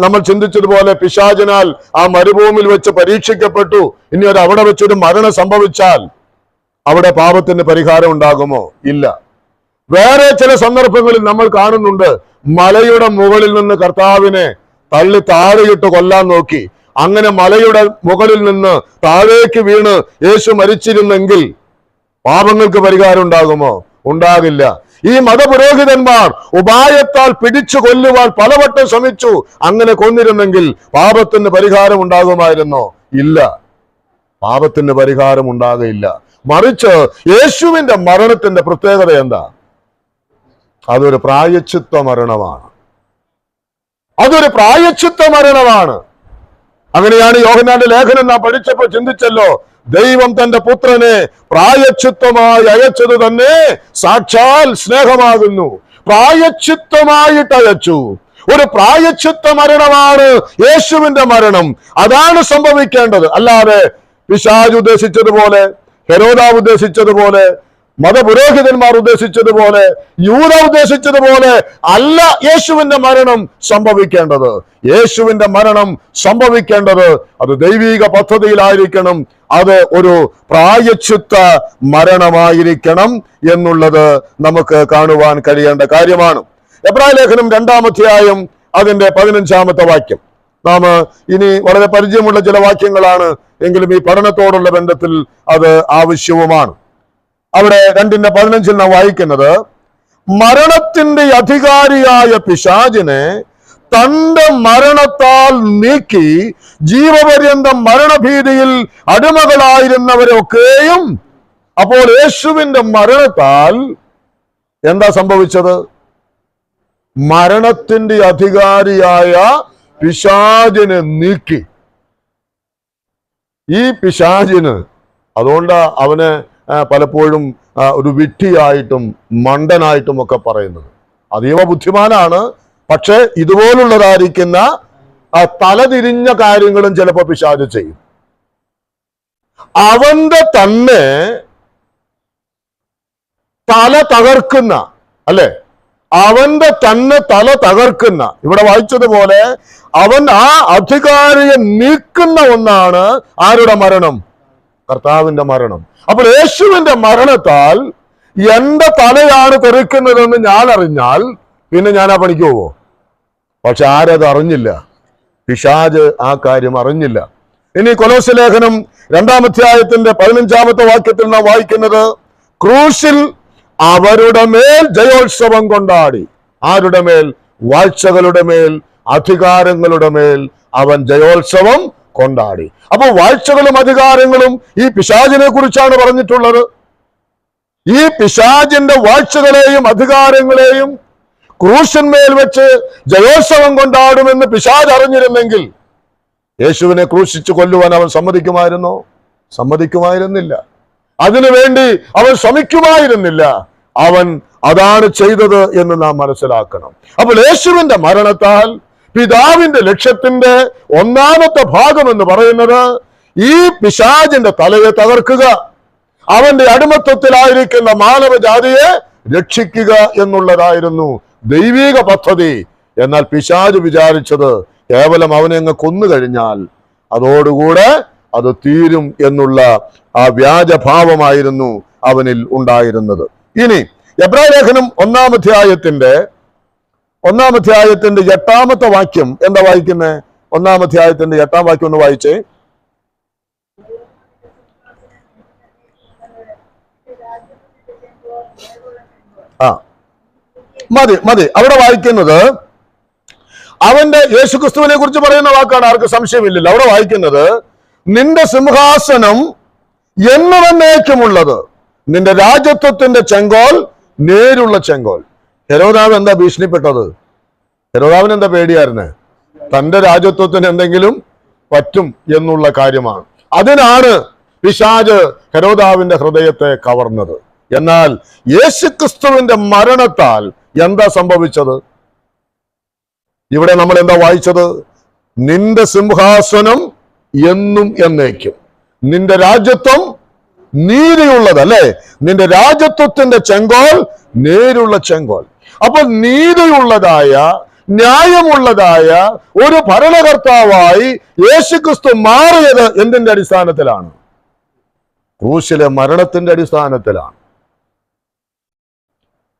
നമ്മൾ ചിന്തിച്ചതുപോലെ പിശാചിനാൽ ആ മരുഭൂമിയിൽ വെച്ച് പരീക്ഷിക്കപ്പെട്ടു, ഇനി അവിടെ വെച്ചൊരു മരണം സംഭവിച്ചാൽ അവിടെ പാപത്തിന് പരിഹാരം ഉണ്ടാകുമോ? ഇല്ല. വേറെ ചില സന്ദർഭങ്ങളിൽ നമ്മൾ കാണുന്നുണ്ട്, മലയുടെ മുകളിൽ നിന്ന് കർത്താവിനെ തള്ളി താഴെയിട്ട് കൊല്ലാൻ നോക്കി. അങ്ങനെ മലയുടെ മുകളിൽ നിന്ന് താഴേക്ക് വീണ് യേശു മരിച്ചിരുന്നെങ്കിൽ പാപങ്ങൾക്ക് പരിഹാരം ഉണ്ടാകുമോ? ഉണ്ടാകില്ല. ഈ മതപുരോഹിതന്മാർ ഉപായത്താൽ പിടിച്ചു കൊല്ലുവാൻ പലവട്ടം ശ്രമിച്ചു. അങ്ങനെ കൊന്നിരുന്നെങ്കിൽ പാപത്തിന് പരിഹാരം ഉണ്ടാകുമായിരുന്നോ? ഇല്ല. പാപത്തിന് പരിഹാരം ഉണ്ടാകയില്ല. മറിച്ച് യേശുവിന്റെ മരണത്തിന്റെ പ്രത്യേകത എന്താ? അതൊരു പ്രായശ്ചിത്ത മരണമാണ്. അതൊരു പ്രായശ്ചിത്ത മരണമാണ്. അങ്ങനെയാണ് യോഹന്നാന്റെ ലേഖനം നാം പഠിച്ചപ്പോൾ ചിന്തിച്ചല്ലോ, ദൈവം തന്റെ പുത്രനെ പ്രായശ്ചിത്തമായി അയച്ചത് തന്നെ സാക്ഷാൽ സ്നേഹമാകുന്നു. പ്രായശ്ചിത്തമായിട്ട് അയച്ചു. ഒരു പ്രായശ്ചിത്ത മരണമാണ് യേശുവിന്റെ മരണം. അതാണ് സംഭവിക്കേണ്ടത്. അല്ലാതെ പിശാച് ഉദ്ദേശിച്ചതുപോലെ, ഹെരോദാവ് ഉദ്ദേശിച്ചതുപോലെ, മതപുരോഹിതന്മാർ ഉദ്ദേശിച്ചതുപോലെ, യൂദ ഉദ്ദേശിച്ചതുപോലെ അല്ല യേശുവിന്റെ മരണം സംഭവിക്കേണ്ടത്. യേശുവിന്റെ മരണം സംഭവിക്കേണ്ടത് അത് ദൈവിക പദ്ധതിയിലായിരിക്കണം. അത് ഒരു പ്രായശ്ചിത്ത മരണമായിരിക്കണം എന്നുള്ളത് നമുക്ക് കാണുവാൻ കഴിയേണ്ട കാര്യമാണ്. എബ്രായ ലേഖനം 2-ാം അധ്യായം അതിന്റെ 15-ാമത്തെ വാക്യം. നാം ഇനി വളരെ പരിചയമുള്ള ചില വാക്യങ്ങളാണ്, എങ്കിലും ഈ പഠനത്തോടുള്ള ബന്ധത്തിൽ അത് ആവശ്യവുമാണ്. അവിടെ 2:15 നാം വായിക്കുന്നത്, മരണത്തിന്റെ അധികാരിയായ പിശാചിനെ തന്റെ മരണത്താൽ നീക്കി ജീവപര്യന്തം മരണഭീതിയിൽ അടിമകളായിരുന്നവരൊക്കെയും. അപ്പോൾ യേശുവിന്റെ മരണത്താൽ എന്താ സംഭവിച്ചത്? മരണത്തിന്റെ അധികാരിയായ പിശാചിനെ നീക്കി. ഈ പിശാചിന്, അതുകൊണ്ട് അവന് പലപ്പോഴും ഒരു വിഡ്ഢിയായിട്ടും മണ്ടനായിട്ടും ഒക്കെ പറയുന്നത്. അതീവ ബുദ്ധിമാനാണ്, പക്ഷെ ഇതുപോലുള്ളതായിരിക്കുന്ന തലതിരിഞ്ഞ കാര്യങ്ങളും ചിലപ്പോൾ പിശാച് ചെയ്യും. അവന്റെ തന്നെ തല തകർക്കുന്ന, അല്ലെ, അവന്റെ തന്നെ തല തകർക്കുന്ന, ഇവിടെ വായിച്ചതുപോലെ അവൻ ആ അധികാരിയെ നീക്കുന്ന ഒന്നാണ് ആരുടെ മരണം? കർത്താവിന്റെ മരണം. അപ്പോൾ യേശുവിന്റെ മരണത്താൽ എന്റെ തലയാണ് തെറിക്കുന്നതെന്ന് ഞാൻ അറിഞ്ഞാൽ പിന്നെ ഞാൻ ആ പണിക്ക് പോവോ? പക്ഷെ ആരത് അറിഞ്ഞില്ല. പിശാച് ആ കാര്യം അറിഞ്ഞില്ല. ഇനി കൊലോസ്യ ലേഖനം 2-ാം അധ്യായത്തിന്റെ 15-ാമത്തെ വാക്യത്തിൽ നാം വായിക്കുന്നത്, ക്രൂശിൽ അവരുടെ മേൽ ജയോത്സവം കൊണ്ടാടി. ആരുടെ മേൽ? വാഴ്ചകളുടെ മേൽ, അധികാരങ്ങളുടെ മേൽ അവൻ ജയോത്സവം കൊണ്ടാടി. അപ്പോൾ വാഴ്ചകളും അധികാരങ്ങളും ഈ പിശാചിനെ കുറിച്ചാണ് പറഞ്ഞിട്ടുള്ളത്. ഈ പിശാചിന്റെ വാഴ്ചകളെയും അധികാരങ്ങളെയും ക്രൂശന്മേൽ വെച്ച് ജയോത്സവം കൊണ്ടാടുമെന്ന് പിശാച് അറിഞ്ഞിരുന്നെങ്കിൽ യേശുവിനെ ക്രൂശിച്ചു കൊല്ലുവാൻ അവൻ സമ്മതിക്കുമായിരുന്നോ? സമ്മതിക്കുമായിരുന്നില്ല. അതിനുവേണ്ടി അവൻ ശ്രമിക്കുമായിരുന്നില്ല. അവൻ അതാണ് ചെയ്തത് എന്ന് നാം മനസ്സിലാക്കണം. അപ്പോൾ യേശുവിന്റെ മരണത്താൽ പിതാവിന്റെ ലക്ഷ്യത്തിന്റെ 1-ാമത്തെ ഭാഗം എന്ന് പറയുന്നത് ഈ പിശാചിന്റെ തലയെ തകർക്കുക, അവന്റെ അടിമത്വത്തിലായിരിക്കുന്ന മാനവജാതിയെ രക്ഷിക്കുക എന്നുള്ളതായിരുന്നു ദൈവിക പദ്ധതി. എന്നാൽ പിശാച് വിചാരിച്ചത് കേവലം അവനെ അങ്ങ് കൊന്നു കഴിഞ്ഞാൽ അതോടുകൂടെ അത് തീരും എന്നുള്ള ആ വ്യാജഭാവമായിരുന്നു അവനിൽ ഉണ്ടായിരുന്നത്. ഇനി എബ്രായ ലേഖനം 1-ാം അധ്യായത്തിന്റെ 8-ാമത്തെ വാക്യം എന്താ വായിക്കുന്നത്? 1-ാം അധ്യായത്തിന്റെ 8-ാം വാക്യം ഒന്ന് വായിച്ചേ. മതി. അവിടെ വായിക്കുന്നത് അവന്റെ യേശുക്രിസ്തുവിനെ കുറിച്ച് പറയുന്ന വാക്കാണ്, ആർക്ക് സംശയമില്ലല്ലോ. അവിടെ വായിക്കുന്നത്, നിന്റെ സിംഹാസനം എന്നേക്കുമുള്ളത്, നിന്റെ രാജത്വത്തിന്റെ ചെങ്കോൽ നേരുള്ള ചെങ്കോൽ. ഹെരോദാവ് എന്താ ഭീഷണിപ്പെട്ടത്? ഹെരോദാവിന് എന്താ പേടിയായിരുന്നേ? തന്റെ രാജത്വത്തിന് എന്തെങ്കിലും പറ്റും എന്നുള്ള കാര്യമാണ്. അതിനാണ് പിശാച് ഹെരോദാവിന്റെ ഹൃദയത്തെ കവർന്നത്. എന്നാൽ യേശുക്രിസ്തുവിന്റെ മരണത്താൽ എന്താ സംഭവിച്ചത്? ഇവിടെ നമ്മൾ എന്താ വായിച്ചത്? നിന്റെ സിംഹാസനം എന്നും എന്നേക്കും, നിന്റെ രാജ്യത്വം നീതിയുള്ളത്, അല്ലെ? നിന്റെ രാജ്യത്വത്തിന്റെ ചെങ്കോൽ നേരുള്ള ചെങ്കോൽ. അപ്പോൾ നീതിയുള്ളതായ, ന്യായമുള്ളതായ ഒരു ഭരണകർത്താവായി യേശുക്രിസ്തു മാറിയത് എന്തിന്റെ അടിസ്ഥാനത്തിലാണ്? ക്രൂശിലെ മരണത്തിന്റെ അടിസ്ഥാനത്തിലാണ്.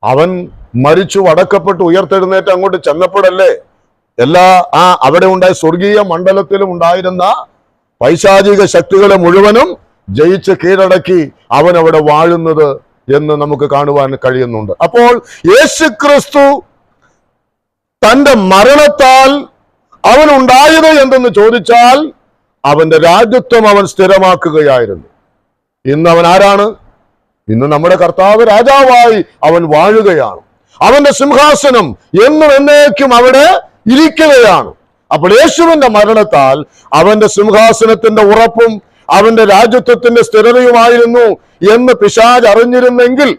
അവൻ മരിച്ചു, അടക്കപ്പെട്ടു, ഉയർത്തെഴുന്നേറ്റ് അങ്ങോട്ട് ചെന്നപ്പോഴല്ലേ എല്ലാ അവിടെ ഉണ്ടായ സ്വർഗീയ മണ്ഡലത്തിലും ഉണ്ടായിരുന്ന പൈശാചിക ശക്തികളെ മുഴുവനും ജയിച്ച് കീഴടക്കി അവൻ അവിടെ വാഴുന്നത് എന്ന് നമുക്ക് കാണുവാൻ കഴിയുന്നുണ്ട്. അപ്പോൾ യേശുക്രിസ്തു തന്റെ മരണത്താൽ അവൻ ഉണ്ടായത് എന്തെന്ന് ചോദിച്ചാൽ അവന്റെ രാജ്യത്വം അവൻ സ്ഥിരമാക്കുകയായിരുന്നു. ഇന്ന് അവൻ ആരാണ്? ഇന്ന് നമ്മുടെ കർത്താവ് രാജാവായി അവൻ വാഴുകയാണ്. അവന്റെ സിംഹാസനം എന്നും എന്നേക്കും അവിടെ ഇരിക്കുകയാണ്. അപ്പോൾ യേശുവിന്റെ മരണത്താൽ അവന്റെ സിംഹാസനത്തിന്റെ ഉറപ്പും അവന്റെ രാജ്യത്വത്തിന്റെ സ്ഥിരതയുമായിരുന്നു എന്ന് പിശാച് അറിഞ്ഞിരുന്നെങ്കിൽ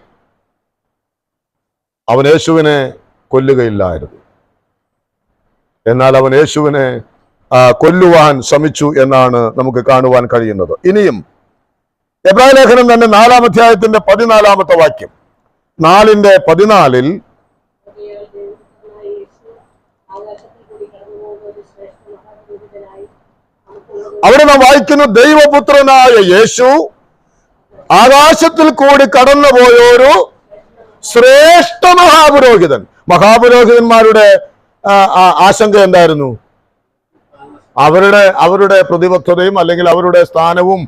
അവൻ യേശുവിനെ കൊല്ലുകയില്ലായിരുന്നു. എന്നാൽ അവൻ യേശുവിനെ കൊല്ലുവാൻ ശ്രമിച്ചു എന്നാണ് നമുക്ക് കാണുവാൻ കഴിയുന്നത്. ഇനിയും എബ്രായ ലേഖനം തന്നെ 4-ാം അധ്യായത്തിന്റെ 14-ാമത്തെ വാക്യം, 4:14 അവിടെ നാം വായിക്കുന്നു, ദൈവപുത്രനായ യേശു ആകാശത്തിൽ കൂടി കടന്നുപോയൊരു ശ്രേഷ്ഠ മഹാപുരോഹിതൻ. മഹാപുരോഹിതന്മാരുടെ ആശങ്ക എന്തായിരുന്നു? അവരുടെ പ്രതിബദ്ധതയും അല്ലെങ്കിൽ അവരുടെ സ്ഥാനവും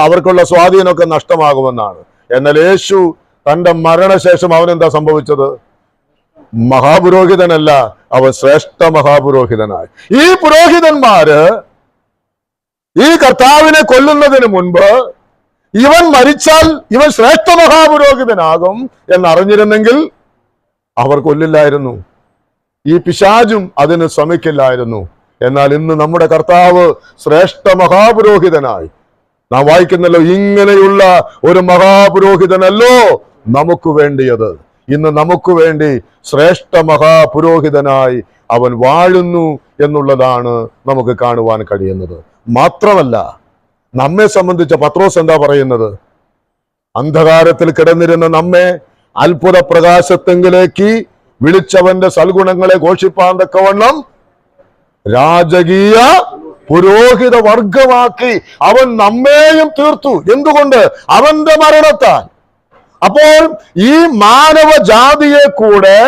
അവർക്കുള്ള സ്വാധീനമൊക്കെ നഷ്ടമാകുമെന്നാണ്. എന്നാൽ യേശു തന്റെ മരണശേഷം അവനെന്താ സംഭവിച്ചത്? മഹാപുരോഹിതനല്ല, അവൻ ശ്രേഷ്ഠ മഹാപുരോഹിതനായി. ഈ പുരോഹിതന്മാര് ഈ കർത്താവിനെ കൊല്ലുന്നതിന് മുൻപ് ഇവൻ മരിച്ചാൽ ഇവൻ ശ്രേഷ്ഠ മഹാപുരോഹിതനാകും എന്നറിഞ്ഞിരുന്നെങ്കിൽ അവർ കൊല്ലില്ലായിരുന്നു. ഈ പിശാചും അതിന് ശ്രമിക്കില്ലായിരുന്നു. എന്നാൽ ഇന്ന് നമ്മുടെ കർത്താവ് ശ്രേഷ്ഠ മഹാപുരോഹിതനായി. നാം വായിക്കുന്നല്ലോ, ഇങ്ങനെയുള്ള ഒരു മഹാപുരോഹിതനല്ലോ നമുക്ക് വേണ്ടിയത്. ഇന്ന് നമുക്ക് വേണ്ടി ശ്രേഷ്ഠ മഹാപുരോഹിതനായി അവൻ വാഴുന്നു എന്നുള്ളതാണ് നമുക്ക് കാണുവാൻ കഴിയുന്നത്. മാത്രമല്ല, നമ്മെ സംബന്ധിച്ച പത്രോസ് എന്താ പറയുന്നത്? അന്ധകാരത്തിൽ കിടന്നിരുന്ന നമ്മെ അത്ഭുത പ്രകാശത്തെങ്കിലേക്ക് വിളിച്ചവന്റെ സൽഗുണങ്ങളെ ഘോഷിപ്പാൻ തക്കവണ്ണം രാജകീയ പുരോഹിത വർഗമാക്കി അവൻ നമ്മെയും തീർത്തു. എന്തുകൊണ്ട്? അവന്റെ മരണത്താൽ. അപ്പോൾ ഈ മാനവജാതിയെ കൂടെ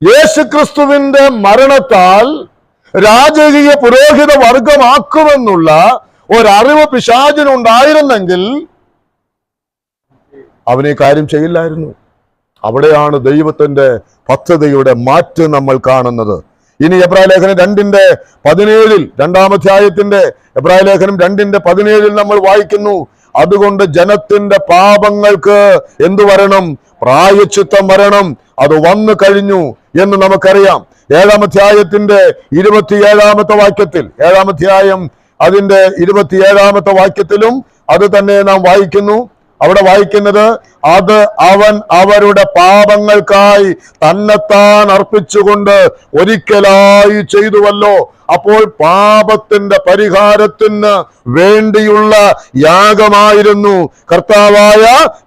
യേശുക്രിസ്തുവിന്റെ മരണത്താൽ രാജകീയ പുരോഹിത വർഗമാക്കുമെന്നുള്ള ഒരറിവ് പിശാചിനുണ്ടായിരുന്നെങ്കിൽ അവനെ കാര്യം ചെയ്യില്ലായിരുന്നു. അവിടെയാണ് ദൈവത്തിന്റെ പദ്ധതിയുടെ മാറ്റം നമ്മൾ കാണുന്നത്. ഇനി എബ്രായ ലേഖനം 2:17 2-ാം അധ്യായത്തിന്റെ എബ്രായ ലേഖനം 2:17 നമ്മൾ വായിക്കുന്നു, അതുകൊണ്ട് ജനത്തിന്റെ പാപങ്ങൾക്ക് എന്തു വരണം? പ്രായശ്ചിത്തം വരണം. അത് വന്നു കഴിഞ്ഞു എന്ന് നമുക്കറിയാം. 7-ാം അധ്യായത്തിന്റെ 27-ാമത്തെ വാക്യത്തിൽ, 7-ാം അധ്യായം അതിന്റെ 27-ാമത്തെ വാക്യത്തിലും അത് തന്നെ നാം വായിക്കുന്നു. അവിടെ വായിക്കുന്നത്, അത് അവൻ അവരുടെ പാപങ്ങൾക്കായി തന്നെത്താൻ അർപ്പിച്ചുകൊണ്ട് ഒരിക്കലായി ചെയ്തുവല്ലോ. അപ്പോൾ പാപത്തിന്റെ പരിഹാരത്തിന് വേണ്ടിയുള്ള യാഗമായിരുന്നു കർത്താവായ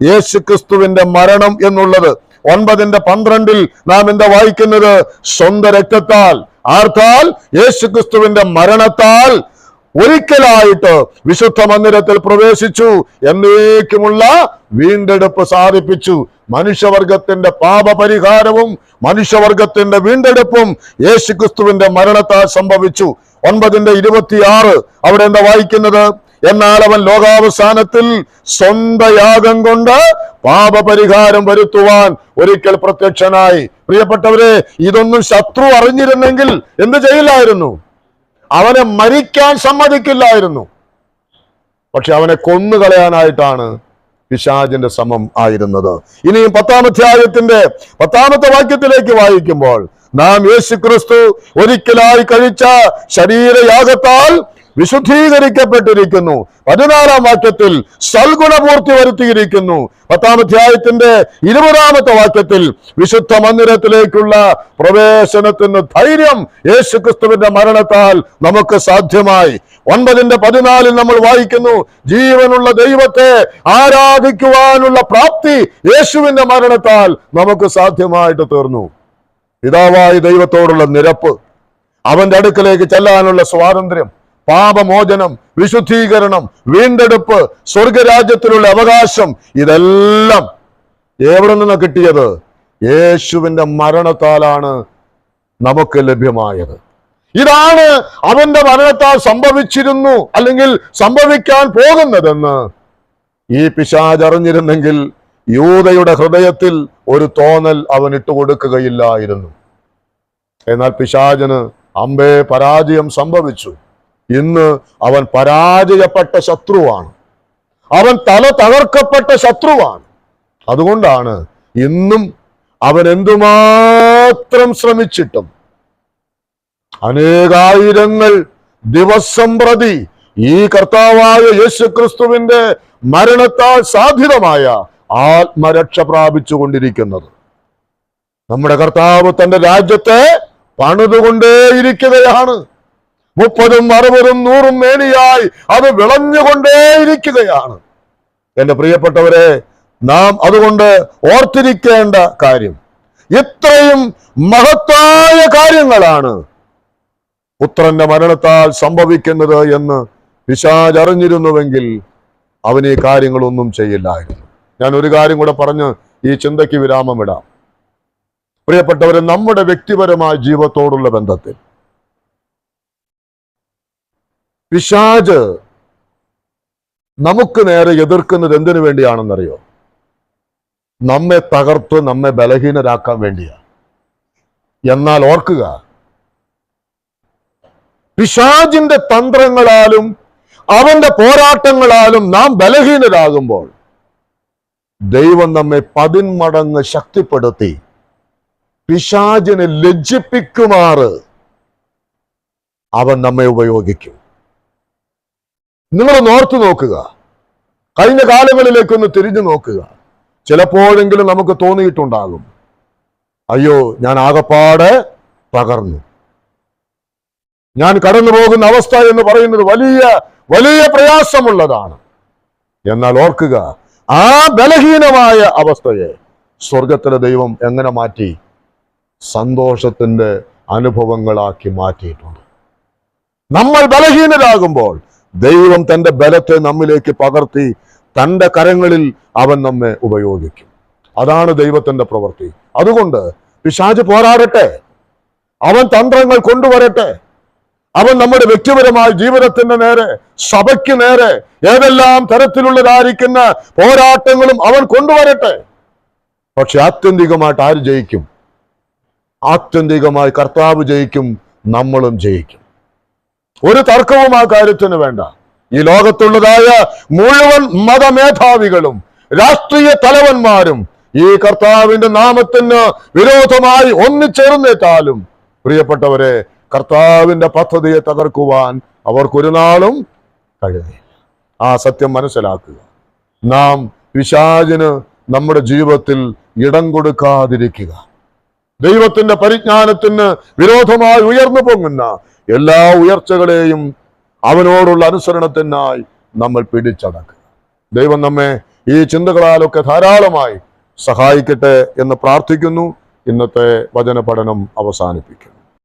യേശുക്രിസ്തുവിന്റെ മരണം എന്നുള്ളത്. 9:12 നാം എന്താ വായിക്കുന്നത്? സ്വന്തം രക്തത്താൽ, ആർത്താൽ? യേശുക്രിസ്തുവിന്റെ മരണത്താൽ ഒരിക്കലായിട്ട് വിശുദ്ധ മന്ദിരത്തിൽ പ്രവേശിച്ചു, എന്നേക്കുമുള്ള വീണ്ടെടുപ്പ് സാധിപ്പിച്ചു. മനുഷ്യവർഗത്തിന്റെ പാപപരിഹാരവും മനുഷ്യവർഗത്തിന്റെ വീണ്ടെടുപ്പും യേശുക്രിസ്തുവിന്റെ മരണത്താൽ സംഭവിച്ചു. 9:26 അവിടെ എന്താ വായിക്കുന്നത്? എന്നാൽ അവൻ ലോകാവസാനത്തിൽ സ്വന്തം യാഗം കൊണ്ട് പാപപരിഹാരം വരുത്തുവാൻ ഒരിക്കൽ പ്രത്യക്ഷനായി. പ്രിയപ്പെട്ടവരെ, ഇതൊന്നും ശത്രു അറിഞ്ഞിരുന്നെങ്കിൽ എന്ത് ചെയ്യില്ലായിരുന്നു? അവനെ മരിക്കാൻ സമ്മതിക്കില്ലായിരുന്നു. പക്ഷെ അവനെ കൊന്നുകളയാനായിട്ടാണ് പിശാചിന്റെ ശ്രമം ആയിരുന്നത്. ഇനിയും 10-ാം അധ്യായത്തിന്റെ 10-ാമത്തെ വാക്യത്തിലേക്ക് വായിക്കുമ്പോൾ നാം യേശുക്രിസ്തു ഒരിക്കലായി കഴിച്ച ശരീരയാഗത്താൽ വിശുദ്ധീകരിക്കപ്പെട്ടിരിക്കുന്നു. 14-ാം വാക്യത്തിൽ സൽഗുണപൂർത്തി വരുത്തിയിരിക്കുന്നു. 10-ാം അധ്യായത്തിന്റെ 20-ാമത്തെ വാക്യത്തിൽ വിശുദ്ധ മന്ദിരത്തിലേക്കുള്ള പ്രവേശനത്തിന് ധൈര്യം യേശുക്രിസ്തുവിന്റെ മരണത്താൽ നമുക്ക് സാധ്യമായി. 9:14 നമ്മൾ വായിക്കുന്നു, ജീവനുള്ള ദൈവത്തെ ആരാധിക്കുവാനുള്ള പ്രാപ്തി യേശുവിന്റെ മരണത്താൽ നമുക്ക് സാധ്യമായിട്ട് തീർന്നു. പിതാവായ ദൈവത്തോടുള്ള നിരപ്പ്, അവന്റെ അടുക്കലേക്ക് ചെല്ലാനുള്ള സ്വാതന്ത്ര്യം, പാപമോചനം, വിശുദ്ധീകരണം, വീണ്ടെടുപ്പ്, സ്വർഗരാജ്യത്തിലുള്ള അവകാശം, ഇതെല്ലാം എവിടെ നിന്ന് കിട്ടിയത്? യേശുവിന്റെ മരണത്താലാണ് നമുക്ക് ലഭ്യമായത്. ഇതാണ് അവന്റെ മരണത്താൽ സംഭവിച്ചിരുന്നു അല്ലെങ്കിൽ സംഭവിക്കാൻ പോകുന്നതെന്ന് ഈ പിശാച് അറിഞ്ഞിരുന്നെങ്കിൽ യൂദയുടെ ഹൃദയത്തിൽ ഒരു തോന്നൽ അവൻ ഇട്ടുകൊടുക്കുകയില്ലായിരുന്നു. എന്നാൽ പിശാചിന് അമ്പേ പരാജയം സംഭവിച്ചു. ഇന്ന് അവൻ പരാജയപ്പെട്ട ശത്രുവാണ്, അവൻ തല തകർക്കപ്പെട്ട ശത്രുവാണ്. അതുകൊണ്ടാണ് ഇന്നും അവൻ എന്തുമാത്രം ശ്രമിച്ചിട്ടും അനേകായിരങ്ങൾ ദിവസം പ്രതി ഈ കർത്താവായ യേശുക്രിസ്തുവിന്റെ മരണത്താൽ സാധ്യതമായ ആത്മരക്ഷ പ്രാപിച്ചുകൊണ്ടിരിക്കുന്നത്. നമ്മുടെ കർത്താവ് തന്റെ രാജ്യത്തെ പണിതുകൊണ്ടേയിരിക്കുകയാണ്. 30, 60, 100 മേനിയായി അത് വിളഞ്ഞുകൊണ്ടേയിരിക്കുകയാണ്. എന്റെ പ്രിയപ്പെട്ടവരെ, നാം അതുകൊണ്ട് ഓർത്തിരിക്കേണ്ട കാര്യം, ഇത്രയും മഹത്തായ കാര്യങ്ങളാണ് പുത്രന്റെ മരണത്താൽ സംഭവിക്കുന്നത് എന്ന് പിശാച് അറിഞ്ഞിരുന്നുവെങ്കിൽ അവൻ ഈ കാര്യങ്ങളൊന്നും ചെയ്യില്ലായിരുന്നു. ഞാൻ ഒരു കാര്യം കൂടെ പറഞ്ഞ് ഈ ചിന്തയ്ക്ക് വിരാമം ഇടാം. പ്രിയപ്പെട്ടവരെ, നമ്മുടെ വ്യക്തിപരമായ ജീവിതത്തോടുള്ള ബന്ധത്തിൽ പിശാച് നമുക്ക് നേരെ എതിർക്കുന്നത് എന്തിനു വേണ്ടിയാണെന്നറിയോ? നമ്മെ തകർത്ത് നമ്മെ ബലഹീനരാക്കാൻ വേണ്ടിയാ. എന്നാൽ ഓർക്കുക, പിശാചിന്റെ തന്ത്രങ്ങളാലും അവന്റെ പോരാട്ടങ്ങളാലും നാം ബലഹീനരാകുമ്പോൾ ദൈവം നമ്മെ 10 മടങ്ങ് ശക്തിപ്പെടുത്തി പിശാചിനെ ലജ്ജിപ്പിക്കുമാറ് അവൻ നമ്മെ ഉപയോഗിക്കും. നിങ്ങളൊന്ന് ഓർത്തു നോക്കുക, കഴിഞ്ഞ കാലങ്ങളിലേക്കൊന്ന് തിരിഞ്ഞു നോക്കുക. ചിലപ്പോഴെങ്കിലും നമുക്ക് തോന്നിയിട്ടുണ്ടാകും, അയ്യോ, ഞാൻ ആകപ്പാടെ തകർന്നു, ഞാൻ കടന്നു പോകുന്ന അവസ്ഥ എന്ന് പറയുന്നത് വലിയ വലിയ പ്രയാസമുള്ളതാണ്. എന്നാൽ ഓർക്കുക, ആ ബലഹീനമായ അവസ്ഥയെ സ്വർഗത്തിലെ ദൈവം എങ്ങനെ മാറ്റി? സന്തോഷത്തിന്റെ അനുഭവങ്ങളാക്കി മാറ്റിയിട്ടുണ്ട്. നമ്മൾ ബലഹീനരാകുമ്പോൾ ദൈവം തന്റെ ബലത്തെ നമ്മിലേക്ക് പകർത്തി തന്റെ കരങ്ങളിൽ അവൻ നമ്മെ ഉപയോഗിക്കും. അതാണ് ദൈവത്തിന്റെ പ്രവൃത്തി. അതുകൊണ്ട് പിശാച് പോരാടട്ടെ, അവൻ തന്ത്രങ്ങൾ കൊണ്ടുവരട്ടെ, അവൻ നമ്മുടെ വ്യക്തിപരമായ ജീവിതത്തിന്റെ നേരെ, സഭയ്ക്ക് നേരെ ഏതെല്ലാം തരത്തിലുള്ളതായിരിക്കുന്ന പോരാട്ടങ്ങളും അവൻ കൊണ്ടുവരട്ടെ. പക്ഷെ ആത്യന്തികമായിട്ട് ആര് ജയിക്കും? ആത്യന്തികമായി കർത്താവ് ജയിക്കും, നമ്മളും ജയിക്കും. ഒരു തർക്കവും ആ കാര്യത്തിന് വേണ്ട. ഈ ലോകത്തുള്ളതായ മുഴുവൻ മതമേധാവികളും രാഷ്ട്രീയ തലവന്മാരും ഈ കർത്താവിന്റെ നാമത്തിന് വിരോധമായി ഒന്നിച്ചേർന്നേറ്റാലും പ്രിയപ്പെട്ടവരെ, കർത്താവിന്റെ പദ്ധതിയെ തകർക്കുവാൻ അവർക്കൊരു നാളും കഴിയില്ല. ആ സത്യം മനസ്സിലാക്കുക. നാം പിശാചിന് നമ്മുടെ ജീവിതത്തിൽ ഇടം കൊടുക്കാതിരിക്കുക. ദൈവത്തിന്റെ പരിജ്ഞാനത്തിന് വിരോധമായി ഉയർന്നു പൊങ്ങുന്ന എല്ലാ ഉയർച്ചകളെയും അവനോടുള്ള അനുസരണത്തിനായി നമ്മൾ പിടിച്ചടക്കുക. ദൈവം നമ്മെ ഈ ചിന്തകളാലൊക്കെ ധാരാളമായി സഹായിക്കട്ടെ എന്ന് പ്രാർത്ഥിക്കുന്നു. ഇന്നത്തെ വചന പഠനം അവസാനിപ്പിക്കുന്നു.